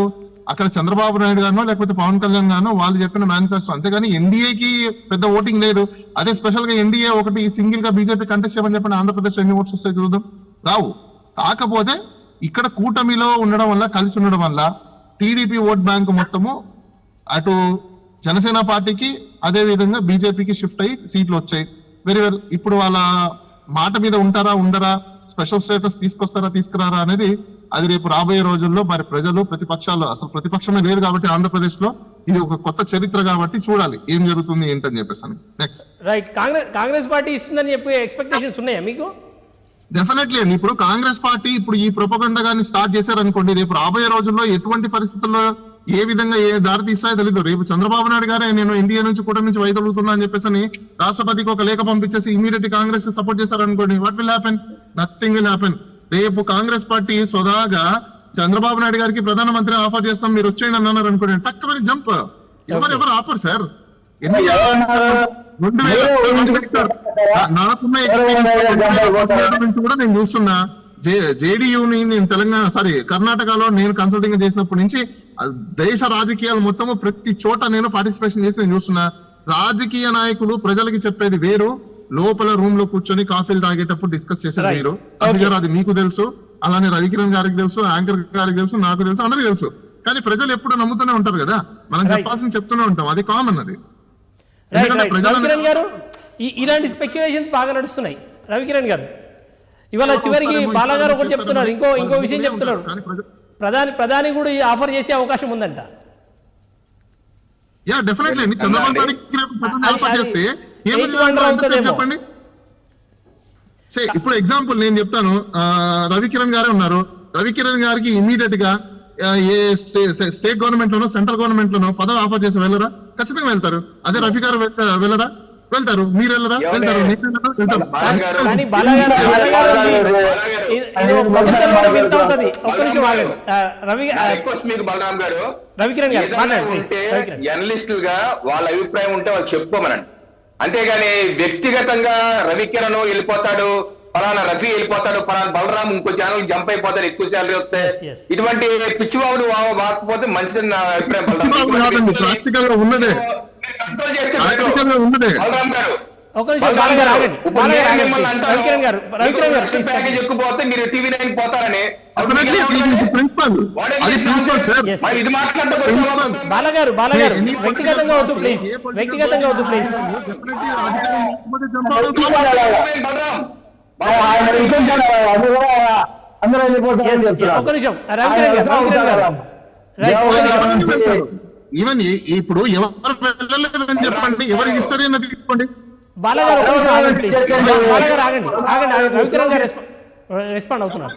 అక్కడ చంద్రబాబు నాయుడు గానో లేకపోతే పవన్ కళ్యాణ్ గానో వాళ్ళు చెప్పిన మేనిఫెస్టో. అంతేగాని ఎన్డీఏకి పెద్ద ఓటింగ్ లేదు. అదే స్పెషల్ గా ఎన్డీఏ ఒకటి సింగిల్ గా బీజేపీ కంటెస్ట్ చేయమని చెప్పండి, ఆంధ్రప్రదేశ్ ఎన్ని ఓట్స్ వస్తాయి చూద్దాం, రావు. కాకపోతే ఇక్కడ కూటమిలో ఉండడం వల్ల, కలిసి ఉండడం వల్ల టీడీపీ ఓట్ బ్యాంక్ మొత్తము అటు జనసేన పార్టీకి అదే విధంగా బీజేపీకి షిఫ్ట్ అయ్యి సీట్లు వచ్చాయి. Very well. ఇప్పుడు వాళ్ళ మాట మీద ఉంటారా ఉండరా, స్పెషల్ స్టేటస్ తీసుకొస్తారా తీసుకురారా అనేది అది రేపు రాబోయే రోజుల్లో మరి ప్రజలు ప్రతిపక్షాలు, అసలు ప్రతిపక్షమే లేదు కాబట్టి ఆంధ్రప్రదేశ్ లో ఇది ఒక కొత్త చరిత్ర కాబట్టి చూడాలి ఏం జరుగుతుంది ఏంటని చెప్పేసి. నెక్స్ట్ రైట్, కాంగ్రెస్ పార్టీ ఇస్తుందని చెప్పి ఎక్స్పెక్టేషన్స్ ఉన్నాయా మీకు? డెఫినెట్లీ అండి. ఇప్పుడు కాంగ్రెస్ పార్టీ ఇప్పుడు ఈ ప్రొపగండా గాని స్టార్ట్ చేశారనుకోండి, రేపు రాబోయే రోజుల్లో ఎటువంటి పరిస్థితుల్లో ఏ విధంగా ఏ దారి తీస్తాయో తెలీదు. రేపు చంద్రబాబు నాయుడు గారే నేను ఇండియా నుంచి కూటమి నుంచి వైదొలుగుతున్నా అని చెప్పేసి రాష్ట్రపతికి ఒక లేఖ పంపించేసి ఇమీడియట్ కాంగ్రెస్ సపోర్ట్ చేశారనుకోండి, what will happen? Nothing will happen. రేపు కాంగ్రెస్ పార్టీ స్వదాగా చంద్రబాబు నాయుడు గారికి ప్రధానమంత్రి ఆఫర్ చేస్తాం మీరు వచ్చేయండి అన్నారు అనుకోండి, టక్కుమని జంప్. ఎవరు ఆపరు సార్. ఎన్ని నాకున్న ఎక్స్పీరియన్స్ నుంచి కూడా నేను చూస్తున్నా. జేడీయూని నేను కర్ణాటకలో నేను కన్సల్టింగ్ చేసినప్పటి నుంచి దేశ రాజకీయాలు మొత్తము ప్రతి చోట నేను పార్టిసిపేషన్ చేసి నేను చూస్తున్నా. రాజకీయ నాయకులు ప్రజలకి చెప్పేది వేరు, లోపల రూమ్ లో కూర్చొని కాఫీలు తాగేటప్పుడు డిస్కస్ చేసేది వేరు. అది మీకు తెలుసు, అలానే రవికిరణ్ గారికి తెలుసు, యాంకర్ గారికి తెలుసు, నాకు తెలుసు, అందరికి తెలుసు. కానీ ప్రజలు ఎప్పుడు నమ్ముతూనే ఉంటారు కదా, మనం చెప్పాల్సింది చెప్తూనే ఉంటాం, అది కామన్. అది రవికిరణ్ గారు ఇలాంటి స్పెక్యులేషన్స్ బాగా నడుస్తున్నాయి. రవికిరణ్ గారు ఇవాళ చివరికి బాలాగారు ఒకటి చెప్తున్నారు, ఇంకో విషయం చెప్తున్నారు, ప్రధాని కూడా ఆఫర్ చేసే అవకాశం ఉందంట. చెప్పండి. ఇప్పుడు ఎగ్జాంపుల్ నేను చెప్తాను. రవికిరణ్ గారే ఉన్నారు. రవికిరణ్ గారికి ఇమీడియట్ గా ఏ స్టేట్ గవర్నమెంట్ లోనో సెంట్రల్ గవర్నమెంట్ లోనో పదవి ఆఫర్ చేసి వెళ్ళరా? ఖచ్చితంగా వెళ్తారు. అదే రవి గారు వెళ్ళరా? వెళ్తారు. మీరు వెళ్ళరా? వెళ్తారు. జర్నలిస్టులు గా వాళ్ళ అభిప్రాయం ఉంటే వాళ్ళు చెప్పుకోమనండి, అంతేగాని వ్యక్తిగతంగా రవికిరణ్ వెళ్ళిపోతాడు, ఫలానా రఫీ వెళ్ళిపోతాడు, ఫలానా బలరాం ఇంకో ఛానల్ జంప్ అయిపోతాడు, ఎక్కువ శాలరీ వస్తే, ఇటువంటి పిచ్చిబాబులు వాకపోతే మంచిదని నా అభిప్రాయం. ప్యాకేజ్ ఎక్కువపోతే మీరు TV9 పోతారని ఇది మాట్లాడతారు. బాలగారు వ్యక్తిగతంగా వద్దు ప్లీజ్, వ్యక్తిగతంగా వద్దు ప్లీజ్. ఒక నిమిషం ఈవెన్ ఇప్పుడు ఎవరు వెళ్ళలేదని చెప్పండి, ఎవరికి హిస్టరీ అన్నది తీసుకోండి. బాలగారు ఆగండి రవికిరణ్ గారు రెస్పాండ్ అవుతున్నారు.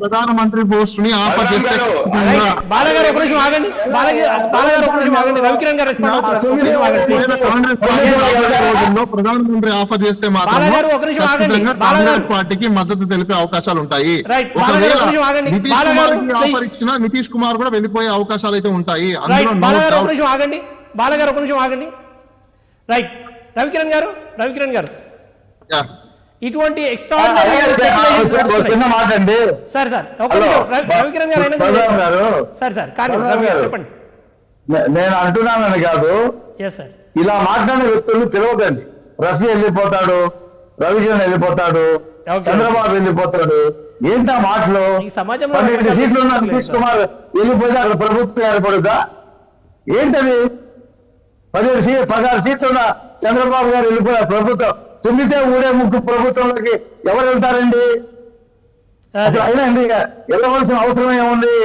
ప్రధానమంత్రి పోస్ట్ ని ఆఫర్ చేస్తే బాలగారు ఒక నిమిషం ఆగండి, బాలగారు ఒక నిమిషం ఆగండి, రవికిరణ్ గారు రెస్పాండ్ అవుతున్నారు. ప్రధానమంత్రి ఆఫర్ చేస్తే మాత్రం కాంగ్రెస్ పార్టీకి మద్దతు తెలిపే అవకాశాలు ఉంటాయి. నితీష్ కుమార్ కూడా వెళ్ళిపోయే అవకాశాలు అయితే ఉంటాయి. బాలగారు ఒక నిమిషం ఆగండి. రైట్ రవికిరణ్ గారు ఇటువంటి చిన్న మాట అండి సార్ రవికిరణ్ గారు చెప్పండి. నేను అంటున్నానని కాదు, ఇలా మాట్లాడిన వ్యక్తులు పిలవకండి. రఫీ వెళ్ళిపోతాడు, రవికిరణ్ వెళ్ళిపోతాడు, చంద్రబాబు వెళ్ళిపోతాడు, ఏంటా మాటలు? 12 సీట్లు ఉన్న నితీష్ కుమార్ వెళ్ళిపోతే అక్కడ ప్రభుత్వం ఏర్పడుతా? ఏంటది? 16 సీట్లు ఉన్న చంద్రబాబు గారు వెళ్ళిపోయారు, ప్రభుత్వం తుమ్మితే ఊడే ముక్కు ప్రభుత్వంలోకి ఎవరు వెళ్తారండి? అయినా వెళ్ళవలసిన అవసరం ఏముంది?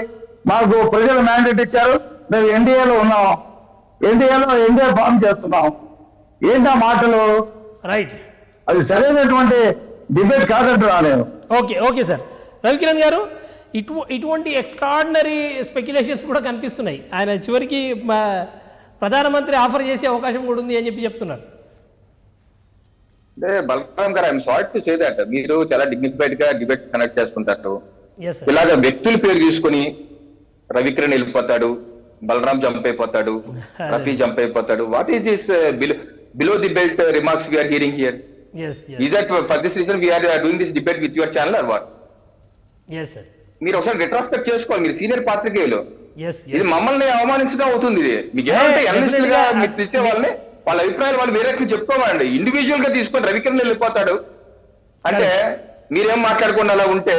మాకు ప్రజలు మ్యాండేట్ ఇచ్చారు, మేము ఎన్డీఏలో ఉన్నాం, ఎన్డీఏ ఫామ్ చేస్తున్నాం. ఏంటా మాటలు? రైట్, అది సరైనటువంటి డిబేట్ కాదంటున్నా నేను. Okay sir. రవికిరణ్ గారు ఇటువంటి ఎక్స్ట్రాడినరీ స్పెక్యులేషన్స్ కూడా కనిపిస్తున్నాయి. ఆయన చివరికి ప్రధానమంత్రి ఆఫర్ చేసే అవకాశం కూడా ఉంది అని చెప్తున్నారు. అంటే బలరాం గారు, I'm sorry to say that, మీరు చాలా డిగ్నిఫైడ్ గా డిబేట్ కనెక్ట్ చేసుకుంటారు. ఇలాగ వ్యక్తుల పేరు తీసుకుని రవికిరణ్ వెళ్ళిపోతాడు, బలరాం జంప్ అయిపోతాడు, రఫీ జంప్ అయిపోతాడు. What is this below the belt remarks we are hearing here? Is that for this reason we are doing this debate with your channel or what? Yes sir. మీరు ఒకసారి రిట్రాస్పెక్ట్ చేసుకోవాలి. మీరు senior పాత్రికేయులు, ఇది మమ్మల్ని అవమానించడం అవుతుంది. ఇది మీకు ఏమంటే ఎనలిస్ట్ గా మీరు పిలిచే వాళ్ళని వాళ్ళ అభిప్రాయాలు వాళ్ళు వేరే చెప్పుకోవాలండి. ఇండివిజువల్ గా తీసుకొని రవికిరణ్ వెళ్ళిపోతాడు అంటే మీరేం మాట్లాడకుండా అలా ఉంటే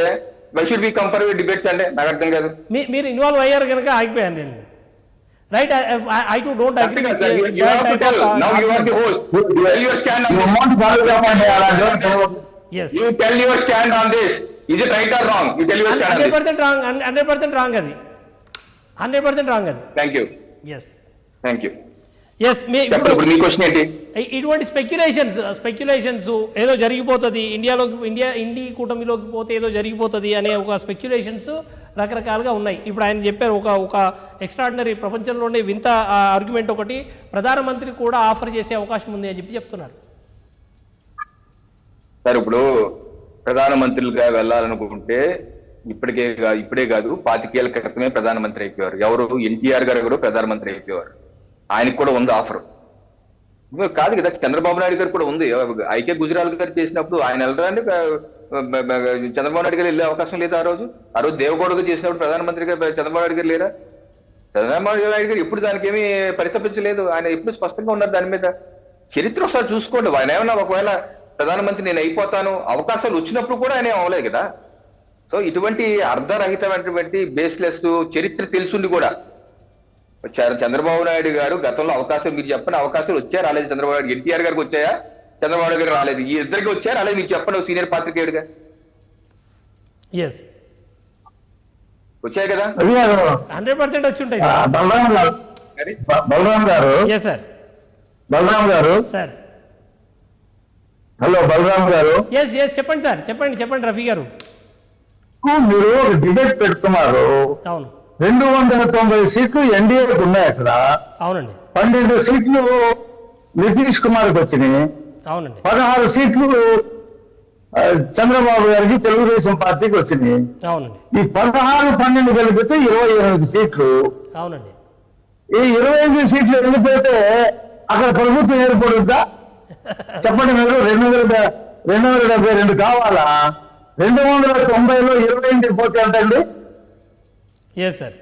why should be compare with debates అంటే నాకు అర్థం కాదు. మీరు ఇన్వాల్వ్ అయ్యారు కనుక ఆగిపోయాను నేను. Right, I too don't agree with you. You have to tell. Now you are the host. Tell your stand on this. Yes. You tell your stand on this. Is it right or wrong? You tell your stand on this. 100% wrong. 100% wrong అది. 100% wrong అది. Thank you. Yes. Thank you. Yes. ఇప్పుడు మీ question ఏంటి? ఇటువంటి speculations ఏదో జరిగిపోతుంది, ఇండి కూటమిలోకి పోతే ఏదో జరిగిపోతుంది అనే ఒక స్పెక్యులేషన్స్ రకరకాలుగా ఉన్నాయి. ఇప్పుడు ఆయన చెప్పారు ఒక ఎక్స్ట్రాడినరీ, ప్రపంచంలోనే వింత ఆర్గ్యుమెంట్ ఒకటి, ప్రధానమంత్రి కూడా ఆఫర్ చేసే అవకాశం ఉంది అని చెప్తున్నారు. సార్ ఇప్పుడు ప్రధానమంత్రులుగా వెళ్ళాలనుకుంటే ఇప్పుడే కాదు 25 ఏళ్ల క్రితమే ప్రధానమంత్రి అయిపోయారు. ఎవరు? ఎన్టీఆర్ గారు కూడా ప్రధానమంత్రి అయిపోయారు. ఆయనకు కూడా ఉంది ఆఫర్. కాదు కదా, చంద్రబాబు నాయుడు గారు కూడా ఉంది. ఐకే గుజరాల్ గారు చేసినప్పుడు ఆయన వెళ్ళడానికి చంద్రబాబు నాయుడు గారు వెళ్ళే అవకాశం లేదు. ఆ రోజు దేవగౌడ చేసినప్పుడు ప్రధానమంత్రిగా చంద్రబాబు నాయుడు గారు లేరా? చంద్రబాబు నాయుడు గారు ఎప్పుడు దానికి ఏమీ పరితపించలేదు. ఆయన ఎప్పుడు స్పష్టంగా ఉన్నారు దాని మీద. చరిత్ర ఒకసారి చూసుకోండి. ఆయన ఏమన్నా ఒకవేళ ప్రధానమంత్రి నేను అయిపోతాను అవకాశాలు వచ్చినప్పుడు కూడా ఆయన అవ్వలేదు కదా. సో ఇటువంటి అర్ధరహితమైనటువంటి బేస్లెస్ చరిత్ర తెలుసుండి కూడా చంద్రబాబు నాయుడు గారు గతంలో అవకాశం, మీరు చెప్పండి, అవకాశాలు వచ్చాయా రాలేదు? చంద్రబాబు నాయుడు ఎన్టీఆర్ గారికి వచ్చాయా? చంద్రబాబు నాయుడు గారు రాలేదు. ఈ ఇద్దరికి వచ్చాయా రాలేదు? మీరు చెప్పండి, సీనియర్ పాత్రికేయుడిగా. వచ్చాయి కదా, 100% వచ్చి ఉంటాయి. బలరాం గారు సార్, హలో బలరాం గారు, చెప్పండి సార్, చెప్పండి రఫీ గారు. మీరు ఒక డిబేట్ పెడుతున్నారు. అవును, 290 సీట్లు ఎన్డీఏకి ఉన్నాయి అక్కడ. అవునండి. 12 సీట్లు నితీష్ కుమార్కి వచ్చినాయి. అవునండి. 16 సీట్లు చంద్రబాబు గారికి తెలుగుదేశం పార్టీకి వచ్చినాయి. అవునండి. ఈ 16, 12 కలిపితే 28 సీట్లు. అవునండి. ఈ 28 సీట్లు వెళ్ళిపోతే అక్కడ ప్రభుత్వం ఏర్పడుద్దా? చెప్పండి మీరు. 272 కావాలా? 290లో 28 పోతే ఎంతండి?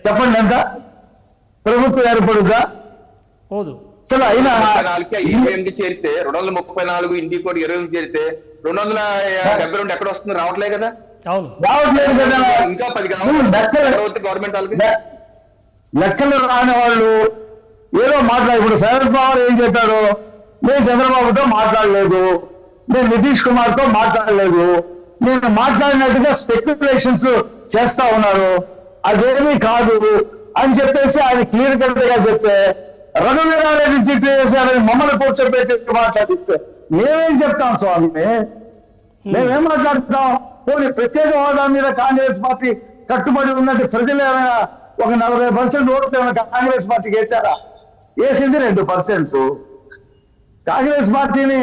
చెప్పండి, ఎంత ప్రభుత్వం ఏర్పడుద్దా? పోదు. అసలు అయినా 28 చేరితే 234, ఇంటి కోటి 28 చేరితే 272 ఎక్కడ వస్తుంది? రావట్లేదు కదా. అవును, రావట్లేదు కదా. ఇంకా 10 కావాలి గవర్నమెంట్ వాళ్ళకి. లెక్కలు రాని వాళ్ళు ఏదో మాట్లాడు. ఇప్పుడు శరద్ పవార్ ఏం చెప్పారు? నేను చంద్రబాబుతో మాట్లాడలేదు, నేను నితీష్ కుమార్తో మాట్లాడలేదు, నేను మాట్లాడినట్టుగా స్పెక్యులేషన్స్ చేస్తా ఉన్నారు, అదేమీ కాదు అని చెప్పేసి ఆయన క్లియర్ కట్ గా చెప్తే, రఘువీరారెడ్డి చిట్టు చేశారని మమ్మల్ని కూర్చోబెట్టి మాట్లాడిస్తే మేమేం చెప్తాం స్వామి? మేమేం మాట్లాడుతాం? పోనీ ప్రత్యేక హోదా మీద కాంగ్రెస్ పార్టీ కట్టుబడి ఉన్నట్టు ప్రజలు ఏమైనా ఒక 40% ఓట్లు ఏమైనా కాంగ్రెస్ పార్టీకి వేశారా? వేసింది 2%. కాంగ్రెస్ పార్టీని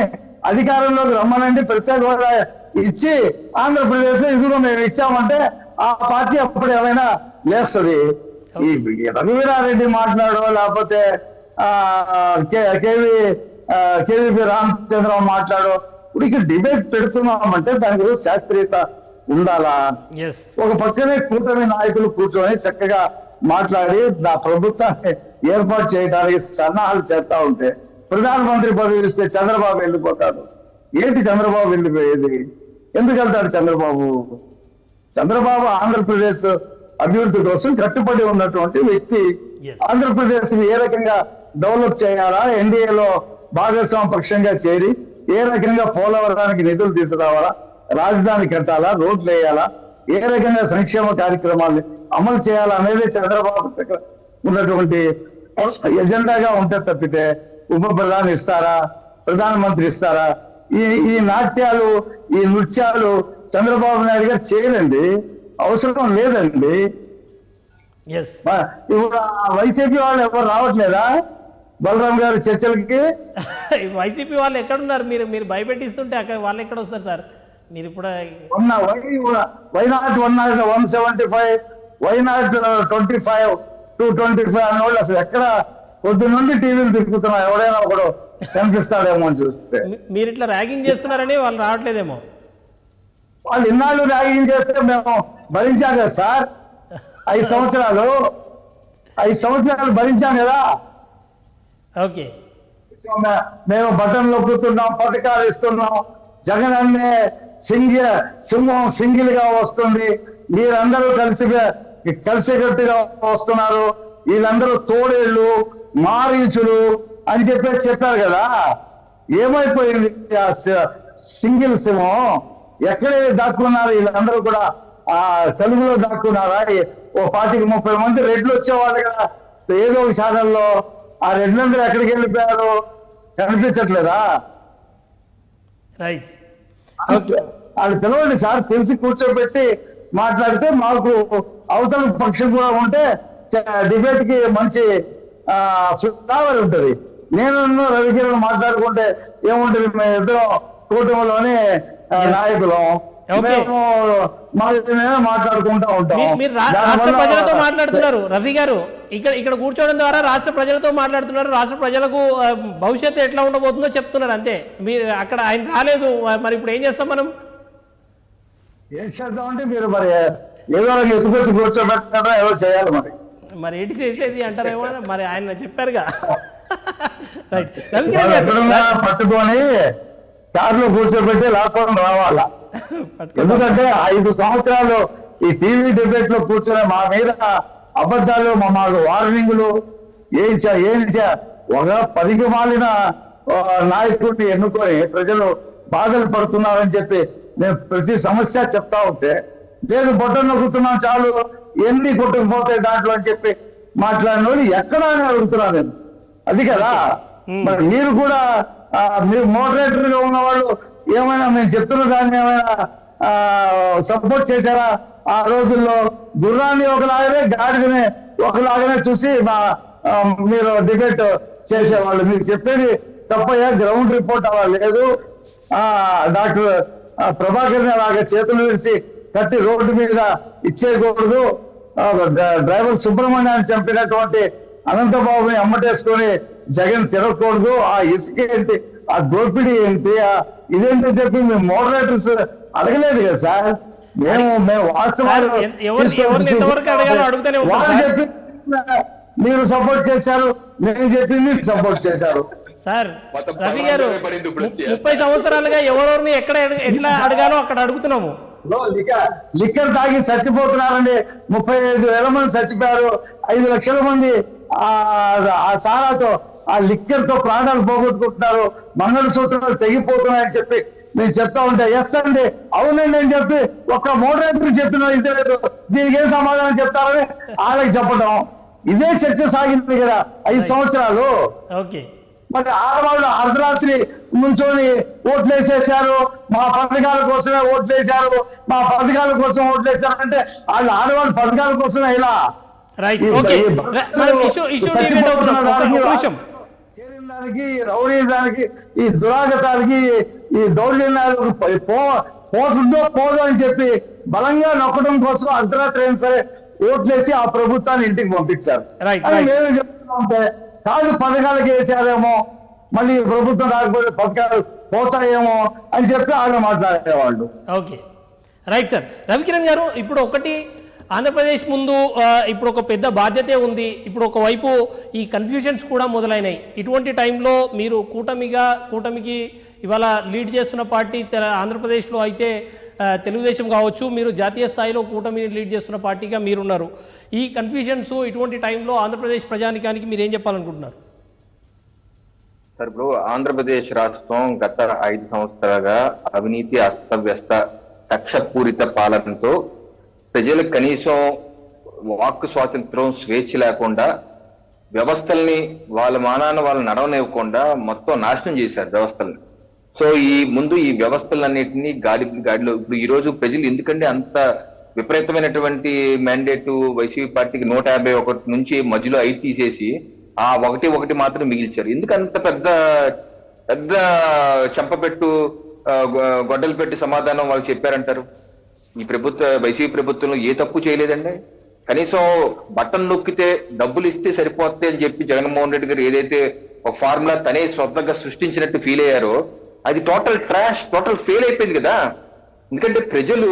అధికారంలోకి రమ్మనండి, ప్రత్యేక హోదా ఇచ్చి ఆంధ్రప్రదేశ్ ఇదిగో మేము ఇచ్చామంటే ఆ పార్టీ అప్పుడు ఏమైనా లేస్తుంది. ఈ రఘువీరారెడ్డి మాట్లాడో లేకపోతే కేవీపీ రామచంద్రరావు మాట్లాడో ఇప్పుడు డిబేట్ పెడుతున్నామంటే దానికి శాస్త్రీయత ఉండాలా? ఒక పక్కనే కూటమి నాయకులు కూర్చొని చక్కగా మాట్లాడి నా ప్రభుత్వాన్ని ఏర్పాటు చేయడానికి సన్నాహాలు చేస్తా ఉంటే ప్రధానమంత్రి పదవి ఇస్తే చంద్రబాబు వెళ్ళిపోతాడు. ఏంటి చంద్రబాబు వెళ్ళిపోయేది? ఎందుకు వెళ్తాడు చంద్రబాబు? చంద్రబాబు ఆంధ్రప్రదేశ్ అభివృద్ధి కోసం కట్టుబడి ఉన్నటువంటి వ్యక్తి. ఆంధ్రప్రదేశ్ ఏ రకంగా డెవలప్ చేయాలా, ఎన్డీఏలో భాగస్వామ్య పక్షంగా చేరి ఏ రకంగా పోలవరానికి నిధులు తీసుకురావాలా, రాజధాని కట్టాలా, రోడ్లు వేయాలా, ఏ రకంగా సంక్షేమ కార్యక్రమాలు అమలు చేయాలా అనేది చంద్రబాబు ఉన్నటువంటి ఎజెండాగా ఉంటే తప్పితే ఉప ప్రధాని ఇస్తారా, ప్రధానమంత్రి ఇస్తారా? ఈ నాట్యాలు, ఈ నృత్యాలు చంద్రబాబు నాయుడు గారు చేయలేండి, అవసరం లేదండి. ఇప్పుడు వైసీపీ వాళ్ళు ఎవరు రావట్లేదా బలరాం గారు చర్చలకి? వైసీపీ వాళ్ళు ఎక్కడున్నారు? మీరు భయపెట్టిస్తుంటే అక్కడ వాళ్ళు ఎక్కడ వస్తారు సార్? మీరు ఇప్పుడు వైనాట్ 175, వైనాట్ 25, 225 అన్న వాళ్ళు అసలు ఎక్కడ పొద్దు నుండి టీవీలు తిరుగుతున్నా ఎవడైనా ఒకడు కనిపిస్తాడేమో అని చూస్తే. మీరు ఇట్లా ర్యాగింగ్ చేస్తున్నారని వాళ్ళు రావట్లేదేమో. వాళ్ళు ఇన్నాళ్ళు ర్యాగింగ్ చేస్తే మేము భరించాం కదా సార్. 5 సంవత్సరాలు భరించాం కదా. ఓకే, మేము బటన్ నొక్కుతున్నాం, పథకాలు ఇస్తున్నాం, జగన్ అనే సింహం సింగిల్ గా వస్తుంది, మీరందరూ కలిసికట్టుగా వస్తున్నారు, వీళ్ళందరూ తోడేళ్ళు మారీచులు అని చెప్పారు కదా. ఏమైపోయింది ఆ సింగిల్ సింహం? ఎక్కడే దాక్కున్నారు వీళ్ళందరూ కూడా? ఆ తెలుగులో దాక్కున్నారా? ఓ 25-30 మంది రెడ్లు వచ్చేవాళ్ళు కదా ఏదో ఒక ఛానల్లో. ఆ రెడ్లందరూ ఎక్కడికి వెళ్ళిపోయారు? కనిపించట్లేదా? రైట్, వాళ్ళు పిలవండి సార్, తెలిసి కూర్చోబెట్టి మాట్లాడితే మాకు అవతల పక్షం కూడా ఉంటే డిబేట్ కి మంచి ఫ్లేవర్ ఉంటుంది. నేను రవికిరణ్ మాట్లాడుకుంటే ఏముంటుంది? మేము ఇద్దరం కూటమిలోనే నాయకులం, మేము మేమే మాట్లాడుకుంటా ఉంటాం. మీరు రాష్ట్ర ప్రజలతో మాట్లాడుతున్నారు రఫీ గారు, ఇక్కడ కూర్చోవడం ద్వారా రాష్ట్ర ప్రజలతో మాట్లాడుతున్నారు. రాష్ట్ర ప్రజలకు భవిష్యత్తు ఎట్లా ఉండబోతుందో చెప్తున్నారు అంతే. మీరు అక్కడ ఆయన రాలేదు, మరి ఇప్పుడు ఏం చేస్తాం మనం? ఏం చేద్దామంటే మీరు మరి ఏదో ఎత్తుకొచ్చి కూర్చోబెట్టారా ఏదో చేయాలి మరి ఏంటి చేసేది అంటారేమో. మరి ఆయన చెప్పారుగా. పట్టుకొని కారులో కూర్చోబెట్టి లాక్కొని రావాలా. ఎందుకంటే 5 సంవత్సరాలు ఈ టీవీ డిబేట్ లో కూర్చొని మా మీద అబద్ధాలు, మాకు వార్నింగ్లు ఒక పనికి మాలిన నాయకుడిని ఎన్నుకొని ప్రజలు బాధలు పడుతున్నారని చెప్పి నేను ప్రతి సమస్య చెప్తా ఉంటే, లేదు బొట్టను నొక్కుతున్నాం చాలు ఎన్ని కొట్టుకుపోతాయి దాంట్లో అని చెప్పి మాట్లాడిన వాళ్ళు ఎక్కడా అని అడుగుతున్నాను నేను. అది కదా మరి మీరు కూడా మీరు మోడరేటర్ గా ఉన్న వాళ్ళు ఏమైనా మేము చెప్తున్న దాన్ని ఏమైనా సపోర్ట్ చేశారా? ఆ రోజుల్లో గుర్రాన్ని ఒకలాగానే గాడిదని ఒకలాగానే చూసి మీరు డిబేట్ చేసేవాళ్ళు. మీరు చెప్పేది తప్పయ్యా, గ్రౌండ్ రిపోర్ట్ అవ్వలేదు. డాక్టర్ ప్రభాకర్ అలాగే చేతులు విడిచి కట్టి రోడ్డు మీద ఇచ్చేయకూడదు. డ్రైవర్ సుబ్రహ్మణ్యాన్ని చంపినటువంటి అనంతబాబుని అమ్మటేసుకొని జగన్ తిరగకూడదు. ఆ ఇసుక ఏంటి, ఆ దోపిడీ ఏంటి, ఇదేంటని చెప్పి మేము మోడరేటర్స్ అడగలేదు కదా సార్. మేము వాస్తవాలు చెప్పి మీరు సపోర్ట్ చేశారు, నేను చెప్పింది సపోర్ట్ చేశారు. సార్ రవి గారు 30 సంవత్సరాలుగా ఎవరెవరిని ఎట్లా అడగాలో అక్కడ అడుగుతున్నాము. లిక్కర్ తాగి చచ్చిపోతున్నారండి. 35,000 మంది చచ్చిపోయారు. 5 లక్షల మంది ఆ సారాతో ఆ లిక్కర్ తో ప్రాణాలు పోగొట్టుకుంటున్నారు. మంగళసూత్రాలు తెగిపోతున్నాయని చెప్పి నేను చెప్తా ఉంటే ఎస్ అండి అవునండి అని చెప్పి ఒక్క మోడరేటర్ చెప్పిన ఇంతలేదు, దీనికి ఏం సమాధానం చెప్తారని వాళ్ళకి చెప్పడం, ఇదే చర్చ సాగింది కదా 5 సంవత్సరాలు. మరి ఆడవాళ్ళు అర్ధరాత్రి నుంచొని ఓట్లు వేసేసారు, మా పథకాల కోసమే ఓట్లు వేశారు, మా పథకాల కోసం ఓట్లు వేశారంటే వాళ్ళు ఆడవాళ్ళు పథకాల కోసమే ఇలా చేరిన దానికి, రౌడీజానికి, ఈ దురాగతానికి, ఈ దౌర్జన్యాలకు పోతుందో పోదో అని చెప్పి బలంగా నొక్కడం కోసం అర్ధరాత్రి అయినా సరే ఓట్లేసి ఆ ప్రభుత్వాన్ని ఇంటికి పంపించారు. మేము చెప్తున్నామంటే కాదు పథకాలకి వేసారేమో, మళ్ళీ ప్రభుత్వం రాకపోతే పథకాలు పోతాయేమో అని చెప్పి ఆయన మాట్లాడేవాళ్ళు. Okay right sir. రవికిరణ్ గారు, ఇప్పుడు ఒకటి ఆంధ్రప్రదేశ్ ముందు ఇప్పుడు ఒక పెద్ద బాధ్యతే ఉంది. ఇప్పుడు ఒకవైపు ఈ కన్ఫ్యూజన్స్ కూడా మొదలైనాయి. ఇటువంటి టైంలో మీరు కూటమికి ఇవాళ లీడ్ చేస్తున్న పార్టీ ఆంధ్రప్రదేశ్లో అయితే తెలుగుదేశం కావచ్చు, మీరు జాతీయ స్థాయిలో కూటమిని లీడ్ చేస్తున్న పార్టీగా మీరున్నారు. ఈ కన్ఫ్యూజన్స్ ఇటువంటి టైంలో ఆంధ్రప్రదేశ్ ప్రజానికానికి మీరు ఏం చెప్పాలనుకుంటున్నారు? సార్, ఇప్పుడు ఆంధ్రప్రదేశ్ రాష్ట్రం గత 5 సంవత్సరాలుగా అవినీతి, అస్తవ్యస్త, కక్షపూరిత పాలనతో ప్రజలకు కనీసం వాక్ స్వాతంత్రం, స్వేచ్ఛ లేకుండా వ్యవస్థల్ని వాళ్ళ మానాన వాళ్ళు నడవనివ్వకుండా మొత్తం నాశనం చేశారు వ్యవస్థల్ని. సో ఈ వ్యవస్థలన్నింటినీ గాడిలో ఇప్పుడు ఈ రోజు ప్రజలు ఎందుకంటే అంత విపరీతమైనటువంటి మ్యాండేట్ వైసీపీ పార్టీకి 151 నుంచి మధ్యలో 5 తీసేసి ఆ ఒకటి మాత్రం మిగిల్చారు. ఎందుకు అంత పెద్ద చెంపపెట్టు గొడ్డలు పెట్టి సమాధానం వాళ్ళు చెప్పారంటారు? ఈ వైసీపీ ప్రభుత్వంలో ఏ తప్పు చేయలేదండి. కనీసం బటన్ నొక్కితే డబ్బులు ఇస్తే సరిపోతాయి అని చెప్పి జగన్మోహన్ రెడ్డి గారు ఏదైతే ఒక ఫార్ములా తనే స్వతంగా సృష్టించినట్టు ఫీల్ అయ్యారో అది టోటల్ ట్రాష్, టోటల్ ఫెయిల్ అయిపోయింది కదా. ఎందుకంటే ప్రజలు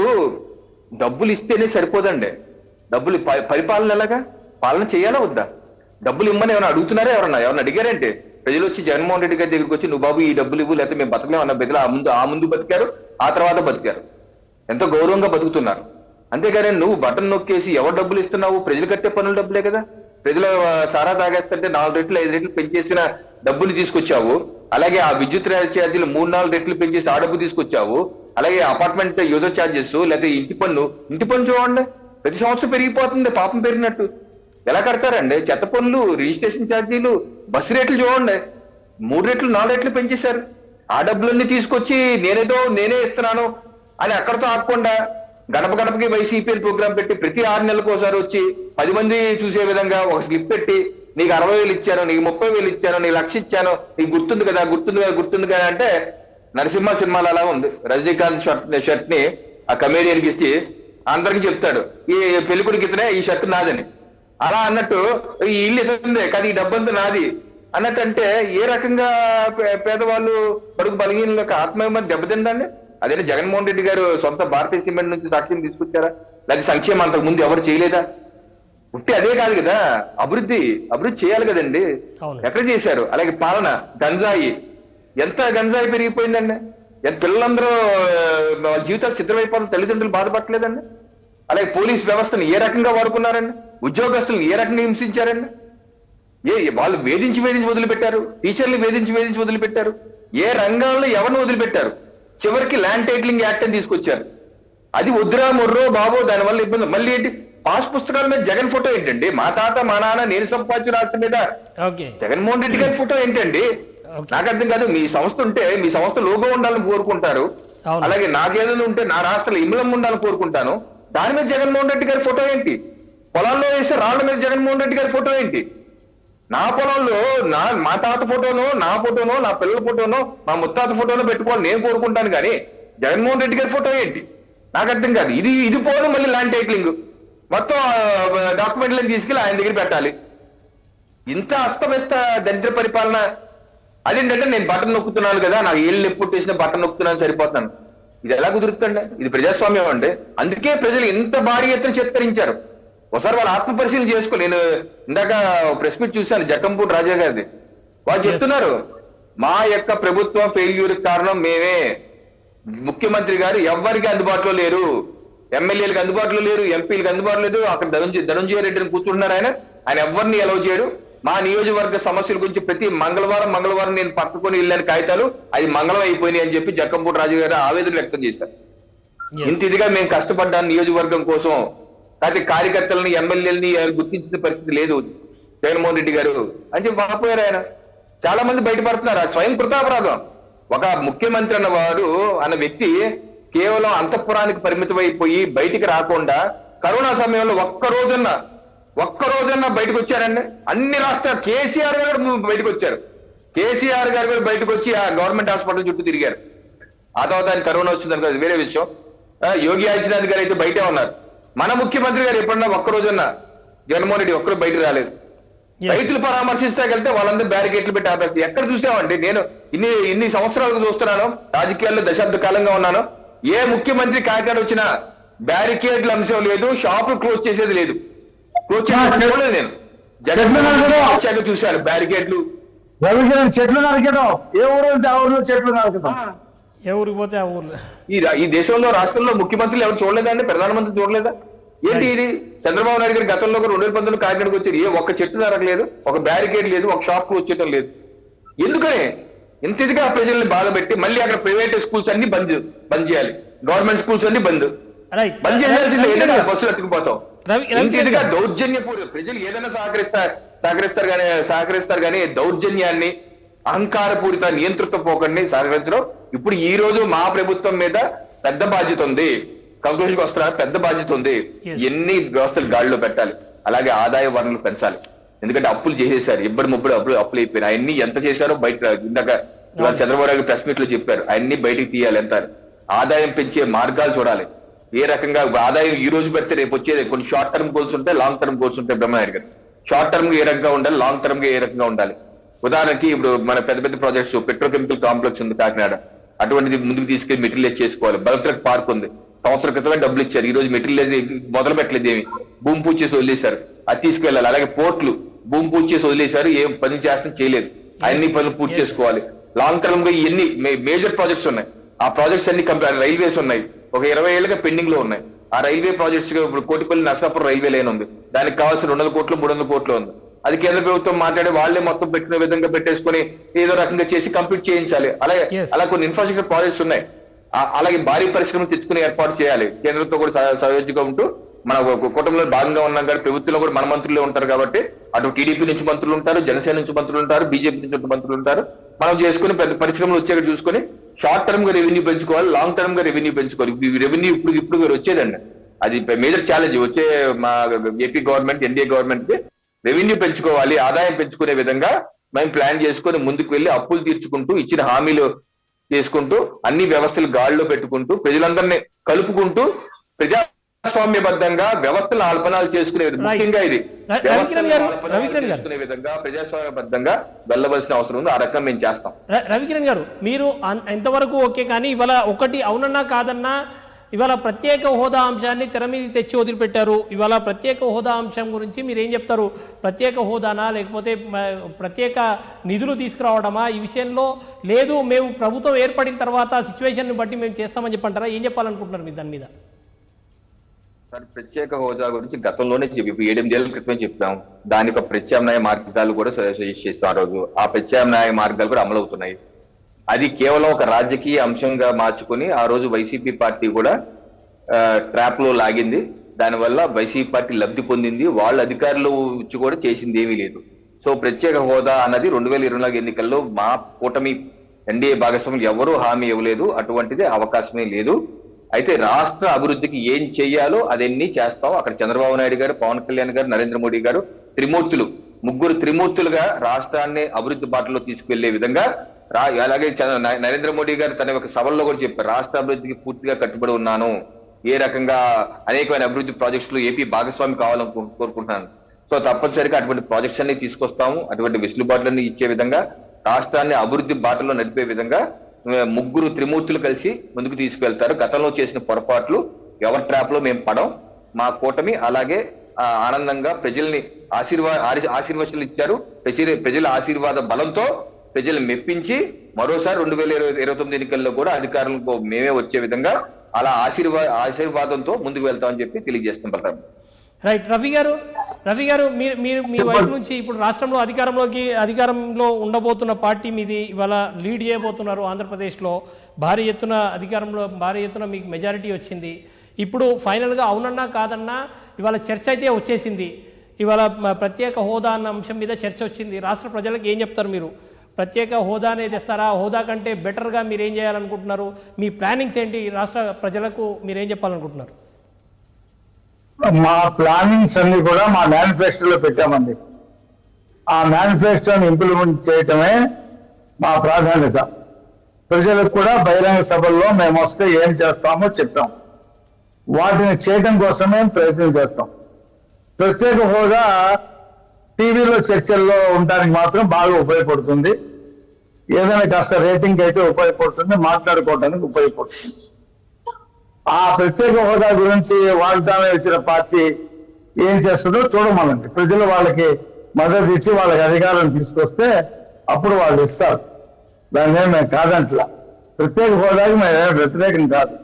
డబ్బులు ఇస్తేనే సరిపోదండి. డబ్బులు పరిపాలన ఎలాగా, పాలన చేయాలా వద్దా? డబ్బులు ఇమ్మని ఏమైనా అడుగుతున్నారా? ఎవరన్నా అడిగారంటే ప్రజలు వచ్చి జగన్మోహన్ రెడ్డి గారి దగ్గరికి వచ్చి నువ్వు బాబు ఈ డబ్బులు ఇవ్వు లేకపోతే మేము బతకలేమన్న బెదల ఆ ముందు బతికారు, ఆ తర్వాత బతికారు, ఎంతో గౌరవంగా బతుకుతున్నారు. అంతేగాని నువ్వు బటన్ నొక్కేసి ఎవరు డబ్బులు ఇస్తున్నావు? ప్రజలు కట్టే పనుల డబ్బులే కదా. ప్రజలు సారా తాగేస్తుంటే 4 రెట్లు 5 రెట్లు పెంచేసిన డబ్బులు తీసుకొచ్చావు. అలాగే ఆ విద్యుత్ ఛార్జీలు 3-4 రెట్లు పెంచేసి ఆ డబ్బు తీసుకొచ్చావు. అలాగే అపార్ట్మెంట్ యూజర్ ఛార్జెస్ లేకపోతే ఇంటి పన్ను చూడండి, ప్రతి సంవత్సరం పెరిగిపోతుంది పాపం పెరిగినట్టు. ఎలా కడతారండి? చెత్త పన్నులు, రిజిస్ట్రేషన్ ఛార్జీలు, బస్సు రేట్లు చూడండి 3 రెట్లు 4 రెట్లు పెంచేశారు. ఆ డబ్బులన్నీ తీసుకొచ్చి నేనే ఇస్తున్నాను అని అక్కడతో ఆగకుండా గడప గడపకి వైసీపీ ప్రోగ్రాం పెట్టి ప్రతి 6 నెలలకు ఒకసారి వచ్చి 10 మంది చూసే విధంగా ఒక స్లిప్ పెట్టి నీకు 60,000 ఇచ్చాను, నీకు 30,000 ఇచ్చాను, నీకు 1,00,000 ఇచ్చాను, నీకు గుర్తుంది కదా అంటే నరసింహ సినిమాలు అలా ఉంది. రజనీకాంత్ షర్ట్ ని ఆ కమేడియన్కి ఇస్తే అందరికి చెప్తాడు ఈ పెళ్ళికొడుకు ఇతనే, ఈ షర్ట్ నాదని. అలా అన్నట్టు ఈ ఇల్లు ఇతందే కానీ ఈ డబ్బంతా నాది అన్నట్టు. అంటే ఏ రకంగా పేదవాళ్ళు బడుగు బలహీనలకు ఆత్మీయమని దెబ్బతిందండి? అదే జగన్మోహన్ రెడ్డి గారు సొంత భారతీయ సిమెంట్ నుంచి సాక్ష్యం తీసుకొచ్చారా? లేకపోతే సంక్షేమం అంతకు ముందు ఎవరు చేయలేదా? పుట్టి అదే కాదు కదా, అభివృద్ధి చేయాలి కదండి. ఎక్కడ చేశారు? అలాగే పాలన, గంజాయి, ఎంత గంజాయి పెరిగిపోయిందండి. ఎంత పిల్లలందరూ వాళ్ళ జీవితాలు చిత్రమైపోయిన తల్లిదండ్రులు బాధపడలేదండి. అలాగే పోలీస్ వ్యవస్థను ఏ రకంగా వాడుకున్నారండి? ఉద్యోగస్తులను ఏ రకంగా హింసించారండి? వాళ్ళు వేధించి వదిలిపెట్టారు, టీచర్లు వేధించి వదిలిపెట్టారు. ఏ రంగాల్లో ఎవరిని వదిలిపెట్టారు? చివరికి ల్యాండ్ టైటిలింగ్ యాక్ట్ అని తీసుకొచ్చారు. అది వద్దురా మొర్రో బాబో, దానివల్ల ఇబ్బంది. మళ్ళీ ఏంటి, పాస్ పుస్తకాల మీద జగన్ ఫోటో ఏంటండి? మా తాత మా నాన్న నేను సంపాదించిన రాష్ట్ర మీద జగన్మోహన్ రెడ్డి గారి ఫోటో ఏంటండి? నాకు అర్థం కాదు. మీ సంస్థ ఉంటే మీ సంస్థ లోగో ఉండాలని కోరుకుంటారు, అలాగే నాకేదైనా ఉంటే నా రాష్ట్రంలో ఇమ్లం ఉండాలని కోరుకుంటాను. దాని మీద జగన్మోహన్ రెడ్డి గారి ఫోటో ఏంటి? పొలాల్లో వేసే రాళ్ల మీద జగన్మోహన్ రెడ్డి గారి ఫోటో ఏంటి? నా పొలంలో మా తాత ఫోటోనో, నా ఫోటోనో, నా పిల్లల ఫోటోనో, మా ముత్తాత ఫోటోనో పెట్టుకోవాలి నేను కోరుకుంటాను. కానీ జగన్మోహన్ రెడ్డి గారి ఫోటో ఏంటి? నాకు అర్థం కాదు. ఇది పోను మళ్ళీ ల్యాండ్ టైటిలింగ్ మొత్తం డాక్యుమెంట్లను తీసుకెళ్ళి ఆయన దగ్గర పెట్టాలి. ఇంత అస్తవ్యస్త దరిద్ర పరిపాలన. అదేంటంటే నేను బటన్ నొక్కుతున్నాను కదా, నాకు ఏళ్ళు ఎప్పుడు వేసిన బటన్ నొక్కుతున్నాను సరిపోతున్నాను. ఇది ఎలా కుదురుతుందండి? ఇది ప్రజాస్వామ్యం అండి. అందుకే ప్రజలు ఎంత భారీ ఎత్తున చిత్కరించారు. ఒకసారి వాళ్ళ ఆత్మ పరిశీలన చేసుకో. నేను ఇందాక ప్రెస్ మీట్ చూశాను జక్కంపూడి రాజా గారిది. వాళ్ళు చెప్తున్నారు మా యొక్క ప్రభుత్వ ఫెయిల్యూర్ కారణం మేమే. ముఖ్యమంత్రి గారు ఎవ్వరికి అందుబాటులో లేరు, ఎమ్మెల్యేలకు అందుబాటులో లేరు, ఎంపీలకు అందుబాటులో లేదు. అక్కడ ధనంజయ రెడ్డిని కూర్చుంటున్నారు. ఆయన ఎవరిని ఎలవ్ చేయడు. మా నియోజకవర్గ సమస్యల గురించి ప్రతి మంగళవారం నేను పట్టుకొని వెళ్ళాను కాగితాలు, అది మంగళం అయిపోయినాయి అని చెప్పి జక్కంపూడి రాజు గారు ఆవేదన వ్యక్తం చేశారు. ఇంత ఇదిగా మేము కష్టపడ్డాను నియోజకవర్గం కోసం, అయితే కార్యకర్తలని ఎమ్మెల్యేలని గుర్తించిన పరిస్థితి లేదు జగన్మోహన్ రెడ్డి గారు అని చెప్పి వాపోయారు ఆయన. చాలా మంది బయటపడుతున్నారు. స్వయం కృతాపరాధం. ఒక ముఖ్యమంత్రి అన్న వ్యక్తి కేవలం అంతఃపురానికి పరిమితమైపోయి బయటికి రాకుండా కరోనా సమయంలో ఒక్క రోజన్నా బయటకు వచ్చారండి. అన్ని రాష్ట్రాలు కేసీఆర్ గారు బయటకు వచ్చారు. కేసీఆర్ గారు కూడా బయటకు వచ్చి ఆ గవర్నమెంట్ హాస్పిటల్ చుట్టూ తిరిగారు. ఆ తర్వాత ఆయన కరోనా వచ్చిందని కదా వేరే విషయం. యోగి ఆదిత్యనాథ్ గారు అయితే బయటే ఉన్నారు. మన ముఖ్యమంత్రి గారు ఎప్పుడన్నా ఒక్కరోజన్నా జగన్మోహన్ రెడ్డి ఒక్కరు బయటకు రాలేదు. రైతులు పరామర్శిస్తాకెళ్తే వాళ్ళందరూ బ్యారికేట్లు పెట్టి ఆపేస్తారు. ఎక్కడ చూసామండి? నేను ఇన్ని సంవత్సరాలకు చూస్తున్నాను, రాజకీయాల్లో దశాబ్ద కాలంగా ఉన్నాను. ఏ ముఖ్యమంత్రి కాకినాడ వచ్చినా బ్యారికేడ్ల అంశం లేదు, షాపులు క్లోజ్ చేసేది లేదు. క్లోజ్ చేసేది చూడలేదు నేను. జగన్ చూశాను బ్యారికేడ్లు. చెట్లు నరకడం, ఏ ఊరు ఆ ఊరిలో చెట్లు నరకడం, ఏ ఊరికి పోతే ఆ ఊర్లో. ఈ దేశంలో రాష్ట్రంలో ముఖ్యమంత్రులు ఎవరు చూడలేదండి? ప్రధానమంత్రి చూడలేదా? ఏంటి ఇది? చంద్రబాబు నాయుడు గారి గతంలో 2019 కాకినాడకు వచ్చారు. ఏ ఒక్క చెట్టు నరకలేదు, ఒక బ్యారికేడ్ లేదు, ఒక షాప్ క్లోజ్ చేయడం లేదు. ఎందుకని ఇంత ఇదిగా ప్రజల్ని బాధ పెట్టి మళ్ళీ అక్కడ ప్రైవేట్ స్కూల్స్ అన్ని బంద్ చేయాలి, గవర్నమెంట్ స్కూల్స్ అన్ని బంద్ చేయాల్సిందే. ఏంటంటే బస్సులు ఎత్తుకుపోతాం. ఇంత ఇదిగా దౌర్జన్యపూర్వ ప్రజలు ఏదైనా సహకరిస్తారు కానీ దౌర్జన్యాన్ని, అహంకారపూరిత నియంతృత్వ పోకండి సహకరించడం. ఇప్పుడు ఈ రోజు మా ప్రభుత్వం మీద పెద్ద బాధ్యత ఉంది. కంక్లూజన్కి వస్తున్నారు, పెద్ద బాధ్యత ఉంది. ఎన్ని వ్యవస్థలు గాడిలో పెట్టాలి, అలాగే ఆదాయ వనరులు పెంచాలి. ఎందుకంటే అప్పులు చేసేసారు, ముప్పుడు అప్పులు అయిపోయినాయి. అవన్నీ ఎంత చేశారో బయట ఇందాక చంద్రబాబు నాయుడు ప్రెస్ మీట్ లో చెప్పారు. అవన్నీ బయటికి తీయాలి. ఎంత ఆదాయం పెంచే మార్గాలు చూడాలి. ఏ రకంగా ఆదాయం ఈ రోజు పెడితే రేపు వచ్చేది. కొన్ని షార్ట్ టర్మ్ గోల్స్ ఉంటాయి, లాంగ్ టర్మ్ గోల్స్ ఉంటాయి. బ్రహ్మనాయుడు గారు షార్ట్ టర్మ్ గా ఏ రకంగా ఉండాలి, లాంగ్ టర్మ్ గా ఏ రకంగా ఉండాలి. ఉదాహరణకి ఇప్పుడు మన పెద్ద ప్రాజెక్ట్స్, పెట్రోకెమికల్ కాంప్లెక్స్ ఉంది కాకినాడ, అటువంటిది ముందుకు తీసుకెళ్లి మెటీరియలైజ్ చేసుకోవాలి. బల్క్ ట్రక్ పార్క్ ఉంది, సంవత్సరం క్రితమే డబ్బులు ఇచ్చారు, ఈ రోజు మెటీరియలైజ్ మొదలు పెట్టలేదు. ఏమి భూమి పూజ చేసి వదిలేశారు, అది తీసుకెళ్లాలి. అలాగే పోర్ట్లు భూమి పూజ చేసి వదిలేశారు, ఏం పని చేస్తే చేయలేదు. అన్ని పనులు పూర్తి చేసుకోవాలి. లాంగ్ టర్మ్ గా ఎన్ని మేజర్ ప్రాజెక్ట్స్ ఉన్నాయి, ఆ ప్రాజెక్ట్స్ అన్ని రైల్వేస్ ఉన్నాయి, ఒక 20 ఏళ్ళుగా పెండింగ్ లో ఉన్నాయి. ఆ రైల్వే ప్రాజెక్ట్స్ ఇప్పుడు కోటిపల్లి నర్సాపురం రైల్వే లైన్ ఉంది, దానికి కావాల్సిన 200 కోట్లు 300 కోట్లు ఉంది. అది కేంద్ర ప్రభుత్వం మాట్లాడి వాళ్ళే మొత్తం పెట్టిన విధంగా పెట్టేసుకుని ఏదో రకంగా చేసి కంప్లీట్ చేయించాలి. అలాగే అలా కొన్ని ఇన్ఫ్రాస్ట్రక్చర్ ప్రాజెక్ట్స్ ఉన్నాయి. అలాగే భారీ పరిశ్రమలు తెచ్చుకుని ఏర్పాటు చేయాలి. కేంద్రంతో కూడా సహయోగ్యంగా ఉంటూ మన కుటుంబంలో భాగంగా ఉన్నాం కాబట్టి ప్రభుత్వంలో కూడా మన మంత్రులే ఉంటారు కాబట్టి అటు టీడీపీ నుంచి మంత్రులు ఉంటారు, జనసేన నుంచి మంత్రులు ఉంటారు, బీజేపీ నుంచి మంత్రులు ఉంటారు. మనం చేసుకుని పెద్ద పరిశ్రమలు వచ్చేక్కడ చూసుకుని షార్ట్ టర్మ్ గా రెవెన్యూ పెంచుకోవాలి, లాంగ్ టర్మ్ గా రెవెన్యూ పెంచుకోవాలి. రెవెన్యూ ఇప్పుడు వచ్చేదండి, అది మేజర్ ఛాలెంజ్. వచ్చే మా ఏపీ గవర్నమెంట్, ఎన్డీఏ గవర్నమెంట్ కి రెవెన్యూ పెంచుకోవాలి, ఆదాయం పెంచుకునే విధంగా మేము ప్లాన్ చేసుకుని ముందుకు వెళ్ళి అప్పులు తీర్చుకుంటూ ఇచ్చిన హామీలు చేసుకుంటూ అన్ని వ్యవస్థలు గాడిలో పెట్టుకుంటూ ప్రజలందరినీ కలుపుకుంటూ ప్రజాస్వామ్యబద్ధంగా వ్యవస్థలు అల్పనాలు చేసుకునే ముఖ్యంగా ఇది చేసుకునే విధంగా ప్రజాస్వామ్యబద్ధంగా వెళ్ళవలసిన అవసరం ఉంది. ఆ రకం మేము చేస్తాం. రవికిరణ్ గారు, మీరు ఎంతవరకు ఓకే, కానీ ఇవాళ ఒకటి అవునన్నా కాదన్నా ఇవాళ ప్రత్యేక హోదా అంశాన్ని తెర మీద తెచ్చి వదిలిపెట్టారు. ఇవాళ ప్రత్యేక హోదా అంశం గురించి మీరు ఏం చెప్తారు? ప్రత్యేక హోదానా లేకపోతే ప్రత్యేక నిధులు తీసుకురావడమా? ఈ విషయంలో లేదు, మేము ప్రభుత్వం ఏర్పడిన తర్వాత సిచ్యువేషన్ బట్టి మేము చేస్తామని చెప్పంటారా? ఏం చెప్పాలనుకుంటున్నారు మీరు దాని మీద? సార్, ప్రత్యేక హోదా గురించి గతంలోనే ఇప్పుడు 7 ఏళ్ల క్రితమే చెప్పాం. దాని యొక్క ప్రత్యామ్నాయ మార్గాలు కూడా సజెస్ట్ చేస్తాం. ఆ రోజు ఆ ప్రత్యామ్నాయ మార్గాలు కూడా అమలవుతున్నాయి. అది కేవలం ఒక రాజకీయ అంశంగా మార్చుకుని ఆ రోజు వైసీపీ పార్టీ కూడా ట్రాప్ లో లాగింది. దానివల్ల వైసీపీ పార్టీ లబ్ధి పొందింది. వాళ్ళ అధికారులు వచ్చి కూడా చేసింది ఏమీ లేదు. సో ప్రత్యేక హోదా అన్నది 2024 ఎన్నికల్లో మా కూటమి ఎన్డీఏ భాగస్వాములు ఎవరూ హామీ ఇవ్వలేదు. అటువంటిది అవకాశమే లేదు. అయితే రాష్ట్ర అభివృద్ధికి ఏం చేయాలో అదన్నీ చేస్తాం. అక్కడ చంద్రబాబు నాయుడు గారు, పవన్ కళ్యాణ్ గారు, నరేంద్ర మోడీ గారు ముగ్గురు త్రిమూర్తులుగా రాష్ట్రాన్ని అభివృద్ధి బాటలో తీసుకెళ్లే విధంగా అలాగే నరేంద్ర మోడీ గారు తన యొక్క సభల్లో కూడా చెప్పారు, రాష్ట్ర అభివృద్ధికి పూర్తిగా కట్టుబడి ఉన్నాను. ఏ రకంగా అనేకమైన అభివృద్ధి ప్రాజెక్టులు ఏపీ భాగస్వామి కావాలని కోరుకుంటున్నాను. సో తప్పనిసరిగా అటువంటి ప్రాజెక్ట్స్ అన్ని తీసుకొస్తాము. అటువంటి వెసులుబాట్లన్నీ ఇచ్చే విధంగా రాష్ట్రాన్ని అభివృద్ధి బాటలో నడిపే విధంగా ముగ్గురు త్రిమూర్తులు కలిసి ముందుకు తీసుకెళ్తారు. గతంలో చేసిన పొరపాట్లు ఎవరి ట్రాప్ లో మేము పడం. మా కూటమి అలాగే ఆనందంగా ప్రజల్ని ఆశీర్వచనాలు ఇచ్చారు. ప్రజల ఆశీర్వాద బలంతో ప్రజలు మెప్పించి మరోసారి 2029 ఎన్నికల్లో కూడా అధికారులకు మేమే వచ్చే విధంగా అలా ఆశీర్వాదంతో ముందుకు వెళ్తామని చెప్పి తెలియజేస్తాం. బలరాం రైట్. రఫీ గారు మీ వైపు నుంచి ఇప్పుడు రాష్ట్రంలో అధికారంలో ఉండబోతున్న పార్టీ మీది, ఇవాళ లీడ్ చేయబోతున్నారు. ఆంధ్రప్రదేశ్లో భారీ ఎత్తున మీకు మెజారిటీ వచ్చింది. ఇప్పుడు ఫైనల్గా అవునన్నా కాదన్నా ఇవాళ చర్చ అయితే వచ్చేసింది. ఇవాళ ప్రత్యేక హోదా అన్న అంశం మీద చర్చ వచ్చింది. రాష్ట్ర ప్రజలకు ఏం చెప్తారు మీరు? ప్రత్యేక హోదానే తెస్తారా? హోదా కంటే బెటర్గా మీరు ఏం చేయాలనుకుంటున్నారు? మీ ప్లానింగ్స్ ఏంటి? రాష్ట్ర ప్రజలకు మీరేం చెప్పాలనుకుంటున్నారు? మా ప్లానింగ్స్ అన్ని కూడా మా మేనిఫెస్టోలో పెట్టామండి. ఆ మేనిఫెస్టోని ఇంప్లిమెంట్ చేయటమే మా ప్రాధాన్యత. ప్రజలకు కూడా బహిరంగ సభల్లో మేము వస్తే ఏం చేస్తామో చెప్పాం. వాటిని చేయడం కోసమే ప్రయత్నం చేస్తాం. ప్రత్యేక హోదా టీవీలో చర్చల్లో ఉండడానికి మాత్రం బాగా ఉపయోగపడుతుంది. ఏదైనా కాస్త రేటింగ్ అయితే ఉపయోగపడుతుంది, మాట్లాడుకోవడానికి ఉపయోగపడుతుంది. ఆ ప్రత్యేక హోదా గురించి వాగ్దానం ఇచ్చిన పార్టీ ఏం చేస్తుందో చూడమనండి. ప్రజలు వాళ్ళకి మద్దతు ఇచ్చి వాళ్ళకి అధికారాన్ని తీసుకొస్తే అప్పుడు వాళ్ళు ఇస్తారు. దాన్ని మేము కాదంట్లా. ప్రత్యేక హోదాకి మేము వ్యతిరేకం కాదు.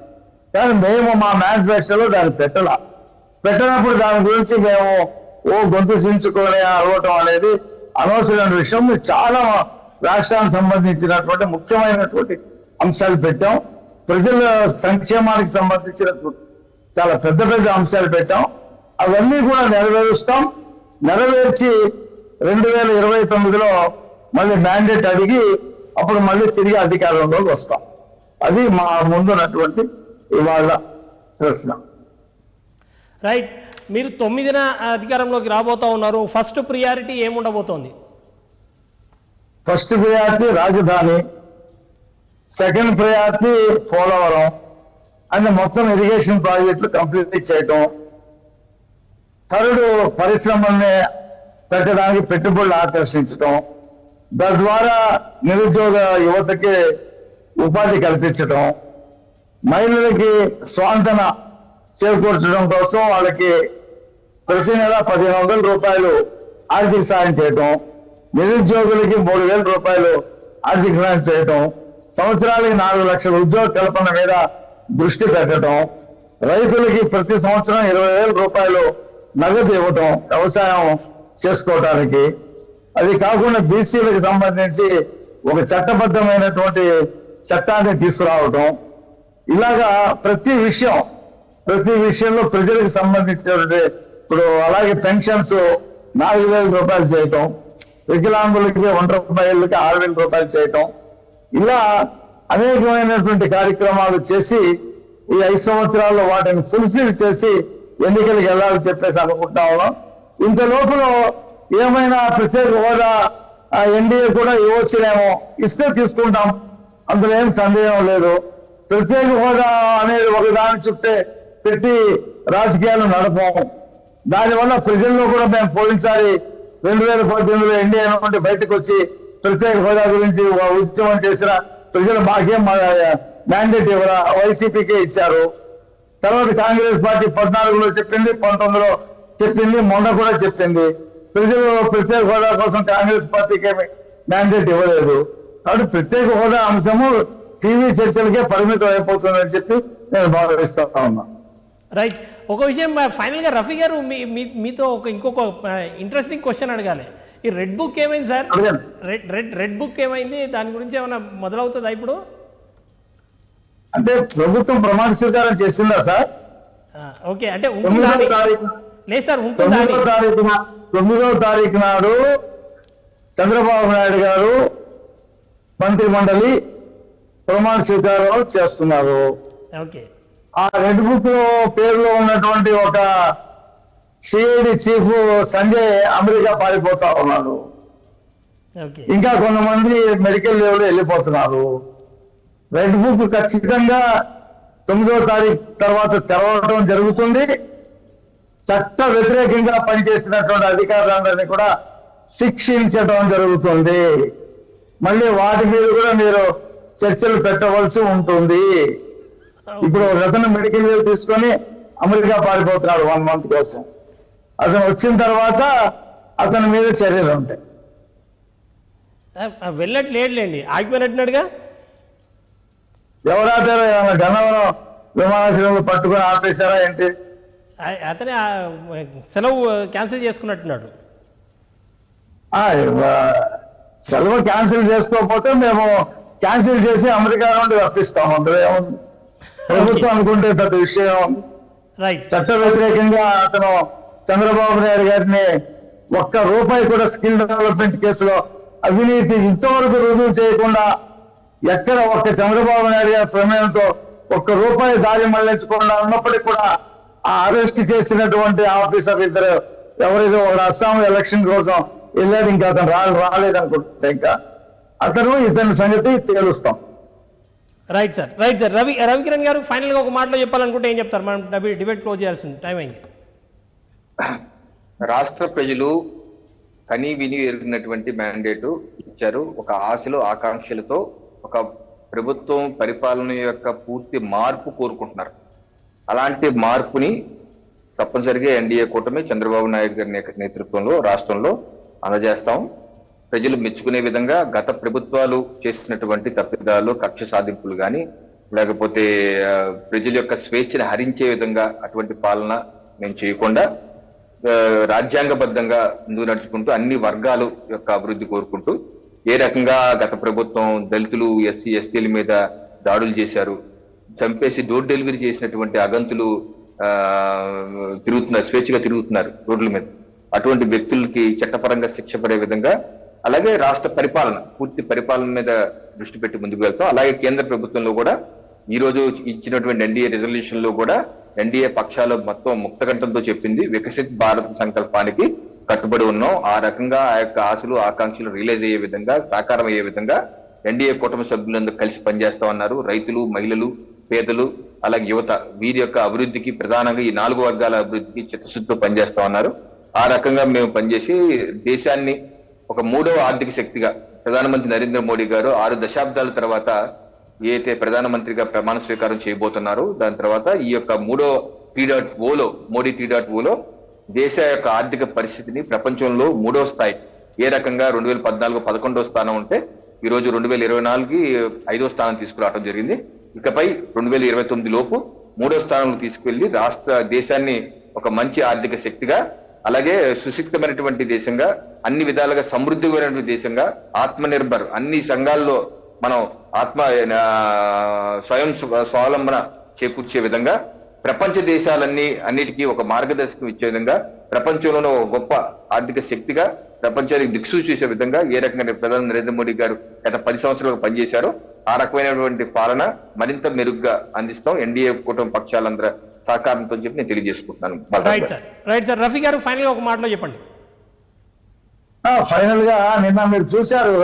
కానీ మేము మా మేనిఫెస్టోలో దాన్ని పెట్టినప్పుడు దాని గురించి మేము గొంతు చించుకొని అవ్వటం అనేది అనవసరమైన విషయం. చాలా రాష్ట్రానికి సంబంధించినటువంటి ముఖ్యమైనటువంటి అంశాలు పెట్టాం. ప్రజల సంక్షేమానికి సంబంధించినటువంటి చాలా పెద్ద అంశాలు పెట్టాం. అవన్నీ కూడా నెరవేర్చి 2029లో మళ్ళీ మ్యాండేట్ అడిగి అప్పుడు మళ్ళీ తిరిగి అధికారంలోకి వస్తాం. అది మా ముందున్నటువంటి ఇవాళ ప్రశ్న. రైట్. మీరు 9న అధికారంలోకి రాబోతా ఉన్నారు. ఫస్ట్ ప్రియారిటీ ఏముండబోతోంది? ఫస్ట్ ప్రియారిటీ రాజధాని, సెకండ్ ప్రయారిటీ పోలవరం అంటే మొత్తం ఇరిగేషన్ ప్రాజెక్టులు కంప్లీట్ చేయటం, థర్డ్ పరిశ్రమల్ని పెట్టడానికి పెట్టుబడులు ఆకర్షించటం, తద్వారా నిరుద్యోగ యువతకి ఉపాధి కల్పించటం, మహిళలకి స్వాంతన చేకూర్చడం కోసం వాళ్ళకి ప్రతి నెల 1500 రూపాయలు ఆర్థిక సాయం చేయటం, నిరుద్యోగులకి 3000 రూపాయలు ఆర్థిక సాయం చేయటం, సంవత్సరానికి 4 లక్షల ఉద్యోగ కల్పన మీద దృష్టి పెట్టడం, రైతులకి ప్రతి సంవత్సరం 20,000 రూపాయలు నగదు ఇవ్వటం వ్యవసాయం చేసుకోవటానికి. అది కాకుండా బీసీలకు సంబంధించి ఒక చట్టబద్ధమైనటువంటి చట్టాన్ని తీసుకురావటం. ఇలాగా ప్రతి విషయంలో ప్రజలకు సంబంధించినటువంటి ఇప్పుడు అలాగే పెన్షన్స్ 4,000 రూపాయలు చేయటం, వికలాంగులకి 1 రూపాయలకి 6,000 రూపాయలు చేయటం, ఇలా అనేకమైనటువంటి కార్యక్రమాలు చేసి ఈ 5 సంవత్సరాల్లో వాటిని ఫుల్ఫిల్ చేసి ఎన్నికలకు వెళ్ళాలని చెప్పేసి అనుకుంటా ఉన్నాం. ఇంత లోపల ఏమైనా ప్రత్యేక హోదా ఎన్డీఏ కూడా ఇవ్వచ్చునేమో, ఇస్తే తీసుకుంటాం. అందులో ఏం సందేహం లేదు. ప్రత్యేక హోదా అనేది ఒక దాని చుట్టే పెట్టి రాజకీయాలు నడపం. దానివల్ల ప్రజల్లో కూడా మేము పోయినసారి 2018లో ఎన్డీఏ నుండి బయటకు వచ్చి ప్రత్యేక హోదా గురించి ఉద్యమం చేసిన ప్రజలు మాకేం మ్యాండేట్ ఇవ్వరా, వైసీపీకే ఇచ్చారు. తర్వాత కాంగ్రెస్ పార్టీ 14లో చెప్పింది, 19లో చెప్పింది, మొన్న కూడా చెప్పింది. ప్రజలు ప్రత్యేక హోదా కోసం కాంగ్రెస్ పార్టీకి ఏమి మ్యాండేట్ ఇవ్వలేదు. కాబట్టి ప్రత్యేక హోదా అంశము టీవీ చర్చలకే పరిమితం అయిపోతుందని చెప్పి నేను భావిస్తా ఉన్నా. రైట్. ఒక విషయం ఫైనల్గా రఫీ గారు మీతో ఇంకొక ఇంట్రెస్టింగ్ క్వశ్చన్ అడగాలి. ఈ రెడ్ బుక్ ఏమైంది సార్? రెడ్ బుక్ ఏమైంది? దాని గురించి ఏమైనా మొదలవుతుందా ఇప్పుడు? అంటే ప్రభుత్వం ప్రమాణ స్వీకారం చేసిందా సార్? ఓకే, అంటే లేదు సార్, 9వ తారీఖు నాడు చంద్రబాబు నాయుడు గారు మంత్రి మండలి ప్రమాణ స్వీకారం చేస్తున్నారు. ఓకే. ఆ రెడ్ బుక్ లో పేరులో ఉన్నటువంటి ఒక సిఐడి చీఫ్ సంజయ్ అమెరికా పారిపోతా ఉన్నాడు. ఇంకా కొంతమంది మెడికల్ లీవ్ లో వెళ్ళిపోతున్నారు. రెడ్ బుక్ ఖచ్చితంగా 9వ తారీఖు తర్వాత తెరవడం జరుగుతుంది. చట్ట వ్యతిరేకంగా పనిచేసినటువంటి అధికారులందరినీ కూడా శిక్షించడం జరుగుతుంది. మళ్ళీ వాటి మీద కూడా మీరు చర్చలు పెట్టవలసి ఉంటుంది. ఇప్పుడు అతను మెడికల్ లీవ్ తీసుకొని అమెరికా పారిపోతున్నాడు 1 month కోసం. అతను వచ్చిన తర్వాత అతని మీద చర్యలు ఉంటాయి. వెళ్ళట్లేదులేండి, ఆగిపోయినట్టున్నాడుగా. ఎవరాటారో ఏమన్నా గన్నవరం విమానాశ్రయంలో పట్టుకొని ఆపేశారా ఏంటి? అతనే సెలవు క్యాన్సిల్ చేసుకున్నట్టున్నాడు. సెలవు క్యాన్సిల్ చేసుకోకపోతే మేము క్యాన్సిల్ చేసి అమెరికా నుండి రప్పిస్తాం. అందులో ఏముంది? ప్రభుత్వం అనుకుంటే పెద్ద విషయం. చట్ట వ్యతిరేకంగా అతను చంద్రబాబు నాయుడు గారిని ₹1 కూడా స్కిల్ డెవలప్మెంట్ కేసులో అవినీతి ఇంతవరకు రుజువు చేయకుండా ఎక్కడ ఒక్క చంద్రబాబు నాయుడు గారి ప్రమేయంతో ₹1 దారి మళ్లించకుండా ఉన్నప్పటికీ కూడా ఆ అరెస్ట్ చేసినటువంటి ఆఫీసర్ ఇద్దరు ఎవరైతే ఒక అస్సాం ఎలక్షన్ కోసం వెళ్ళాడు, ఇంకా అతను రాలేదనుకుంటే ఇంకా అతను ఇతని సంగతి తేలుస్తాం. Right sir. రవికిరణ్ గారు ఫైనల్ గా ఒక మాటలో చెప్పాలనుకుంటే ఏం చెప్తారు? మనం డిబేట్ క్లోజ్ చేయాల్సింది టైం అయింది. రాష్ట్ర ప్రజలు కనీ విని ఎరిగినటువంటి మ్యాండేటు ఇచ్చారు. ఒక ఆశలు ఆకాంక్షలతో ఒక ప్రభుత్వం పరిపాలన యొక్క పూర్తి మార్పు కోరుకుంటున్నారు. అలాంటి మార్పుని తప్పనిసరిగా ఎన్డీఏ కూటమి చంద్రబాబు నాయుడు గారి నేతృత్వంలో రాష్ట్రంలో అందజేస్తాం. ప్రజలు మెచ్చుకునే విధంగా గత ప్రభుత్వాలు చేసినటువంటి తప్పిదాలు, కక్ష సాధింపులు కానీ లేకపోతే ప్రజల యొక్క స్వేచ్ఛను హరించే విధంగా అటువంటి పాలన మేము చేయకుండా రాజ్యాంగబద్ధంగా ముందుకు నడుచుకుంటూ అన్ని వర్గాలు యొక్క అభివృద్ధి కోరుకుంటూ ఏ రకంగా గత ప్రభుత్వం దళితులు, ఎస్సీ ఎస్టీల మీద దాడులు చేశారు, చంపేసి డోర్ డెలివరీ చేసినటువంటి అగంతులు తిరుగుతున్నారు, స్వేచ్ఛగా తిరుగుతున్నారు రోడ్ల మీద. అటువంటి వ్యక్తులకి చట్టపరంగా శిక్ష పడే విధంగా, అలాగే రాష్ట్ర పరిపాలన పూర్తి పరిపాలన మీద దృష్టి పెట్టి ముందుకు వెళ్తాం. అలాగే కేంద్ర ప్రభుత్వంలో కూడా ఈ రోజు ఇచ్చినటువంటి ఎన్డీఏ రిజల్యూషన్ లో కూడా ఎన్డీఏ పక్షాలు మొత్తం ముక్తకంఠంతో చెప్పింది వికసిత్ భారత్ సంకల్పానికి కట్టుబడి ఉన్నాం. ఆ రకంగా ఆ యొక్క ఆశలు ఆకాంక్షలు రియలైజ్ అయ్యే విధంగా, సాకారం అయ్యే విధంగా ఎన్డీఏ కుటుంబ సభ్యులందరూ కలిసి పనిచేస్తా ఉన్నారు. రైతులు, మహిళలు, పేదలు, అలాగే యువత వీరి యొక్క అభివృద్ధికి ప్రధానంగా ఈ 4 వర్గాల అభివృద్ధికి చిత్తశుద్ధితో పనిచేస్తా ఉన్నారు. ఆ రకంగా మేము పనిచేసి దేశాన్ని ఒక 3వ ఆర్థిక శక్తిగా ప్రధానమంత్రి నరేంద్ర మోడీ గారు 6 దశాబ్దాల తర్వాత ఏదైతే ప్రధానమంత్రిగా ప్రమాణ స్వీకారం చేయబోతున్నారో దాని తర్వాత ఈ యొక్క 3వ T.O లో మోడీ T.O లో దేశ యొక్క ఆర్థిక పరిస్థితిని ప్రపంచంలో 3వ స్థాయి, ఏ రకంగా 2014 11వ స్థానం ఉంటే ఈ రోజు 2024కి 5వ స్థానం తీసుకురావడం జరిగింది. ఇకపై 2029 లోపు 3వ స్థానంలో తీసుకువెళ్లి దేశాన్ని ఒక మంచి ఆర్థిక శక్తిగా, అలాగే సుశిక్తమైనటువంటి దేశంగా, అన్ని విధాలుగా సమృద్ధిమైనటువంటి దేశంగా, ఆత్మనిర్భర్ అన్ని సంఘాల్లో మనం స్వయం స్వావలంబన చేకూర్చే విధంగా, ప్రపంచ అన్నిటికీ ఒక మార్గదర్శకం ఇచ్చే విధంగా, ప్రపంచంలోనే ఒక గొప్ప ఆర్థిక శక్తిగా ప్రపంచానికి దిక్సూచి చేసే విధంగా ఏ రకంగా ప్రధాని నరేంద్ర మోడీ గారు గత 10 సంవత్సరాలుగా పనిచేశారో ఆ రకమైనటువంటి పాలన మరింత మెరుగ్గా అందిస్తాం ఎన్డీఏ కూటమి పక్షాలందరూ సహకారంతో చెప్పి నేను తెలియజేసుకుంటున్నాను. Right sir. రఫీ గారు ఫైనల్ గా ఒక మాటలో చెప్పండి. ఫైనల్ గా నిన్న మీరు చూశారు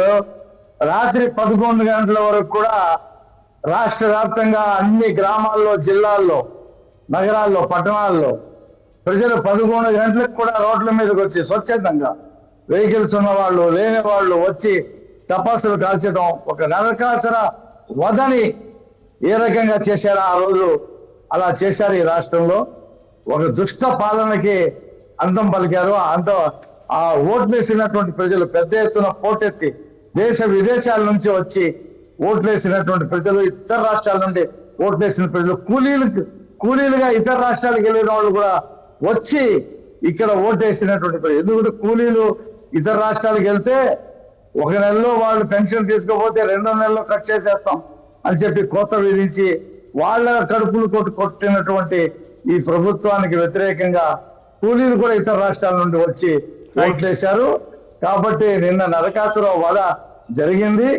రాత్రి 11 గంటల వరకు కూడా రాష్ట్ర వ్యాప్తంగా అన్ని గ్రామాల్లో, జిల్లాల్లో, నగరాల్లో, పట్టణాల్లో ప్రజలు 11 గంటలకు కూడా రోడ్ల మీదకి వచ్చి స్వచ్ఛందంగా వెహికల్స్ ఉన్న వాళ్ళు, లేని వాళ్ళు వచ్చి టపాసులు కాల్చడం, ఒక నరకాసుర వధని ఏ రకంగా చేశారో ఆ రోజు అలా చేశారు ఈ రాష్ట్రంలో. ఒక దుష్ట పాలనకి అంతం పలికారు. ఆ ఓట్లేసినటువంటి ప్రజలు పెద్ద ఎత్తున పోటెత్తి దేశ విదేశాల నుంచి వచ్చి ఓట్లేసినటువంటి ప్రజలు, ఇతర రాష్ట్రాల నుండి ఓట్లేసిన ప్రజలు, కూలీలుగా ఇతర రాష్ట్రాలకు వెళ్ళిన వాళ్ళు కూడా వచ్చి ఇక్కడ ఓటేసినటువంటి ప్రజలు. ఎందుకంటే కూలీలు ఇతర రాష్ట్రాలకు వెళ్తే 1 నెలలో వాళ్ళు పెన్షన్ తీసుకోకపోతే 2వ నెలలో కట్ చేసేస్తాం అని చెప్పి కోత విధించి వాళ్ళ కడుపులు కొట్టినటువంటి ఈ ప్రభుత్వానికి వ్యతిరేకంగా కూలీలు కూడా ఇతర రాష్ట్రాల నుండి వచ్చి ఓట్లేశారు. కాబట్టి నిన్న నరకాసుర వధ జరిగింది.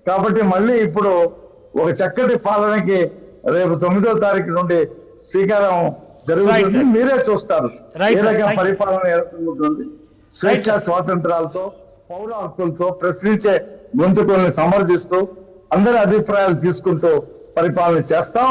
కాబట్టి మళ్ళీ ఇప్పుడు ఒక చక్కటి పాలనకి రేపు 9వ తారీఖు నుండి శ్రీకారం జరుగుతుంది. మీరే చూస్తారు ఏ రకం పరిపాలన ఏర్పడుతుంది. స్వేచ్ఛ స్వాతంత్రాలతో, పౌర హక్కులతో ప్రశ్నించే గొంతుకుల్ని సమర్థిస్తూ అందరి అభిప్రాయాలు తీసుకుంటూ పరిపాలన చేస్తాం,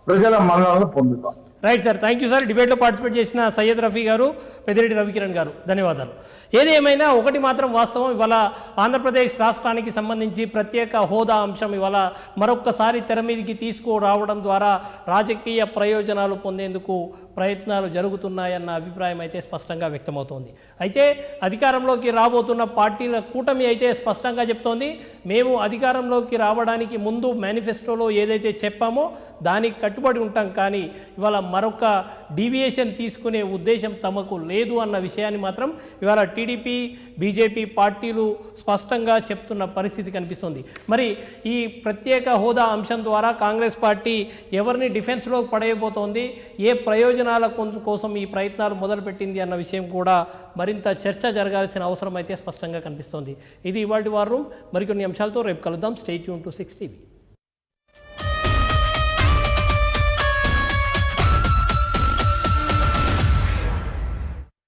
ప్రజల మన్ననలు పొందుతాం. Right sir, thank you sir. డిబేట్లో పార్టిసిపేట్ చేసిన సయ్యద్ రఫీ గారు, పెద్దిరెడ్డి రవికిరణ్ గారు, ధన్యవాదాలు. ఏది ఏమైనా ఒకటి మాత్రం వాస్తవం, ఇవాళ ఆంధ్రప్రదేశ్ రాష్ట్రానికి సంబంధించి ప్రత్యేక హోదా అంశం ఇవాళ మరొక్కసారి తెర మీదకి తీసుకురావడం ద్వారా రాజకీయ ప్రయోజనాలు పొందేందుకు ప్రయత్నాలు జరుగుతున్నాయన్న అభిప్రాయం అయితే స్పష్టంగా వ్యక్తమవుతోంది. అయితే అధికారంలోకి రాబోతున్న పార్టీల కూటమి అయితే స్పష్టంగా చెప్తోంది, మేము అధికారంలోకి రావడానికి ముందు మేనిఫెస్టోలో ఏదైతే చెప్పామో దానికి కట్టుబడి ఉంటాం, కానీ ఇవాళ మరొక డీవియేషన్ తీసుకునే ఉద్దేశం తమకు లేదు అన్న విషయాన్ని మాత్రం ఇవాళ టీడీపీ, బీజేపీ పార్టీలు స్పష్టంగా చెప్తున్న పరిస్థితి కనిపిస్తుంది. మరి ఈ ప్రత్యేక హోదా అంశం ద్వారా కాంగ్రెస్ పార్టీ ఎవరిని డిఫెన్స్లో పడేయబోతోంది, ఏ ప్రయోజనాల కోసం ఈ ప్రయత్నాలు మొదలుపెట్టింది అన్న విషయం కూడా మరింత చర్చ జరగాల్సిన అవసరం అయితే స్పష్టంగా కనిపిస్తోంది. ఇది ఇవాల్టి వార్ రూమ్. మరికొన్ని అంశాలతో రేపు కలుద్దాం. Stay tune to 6 TV.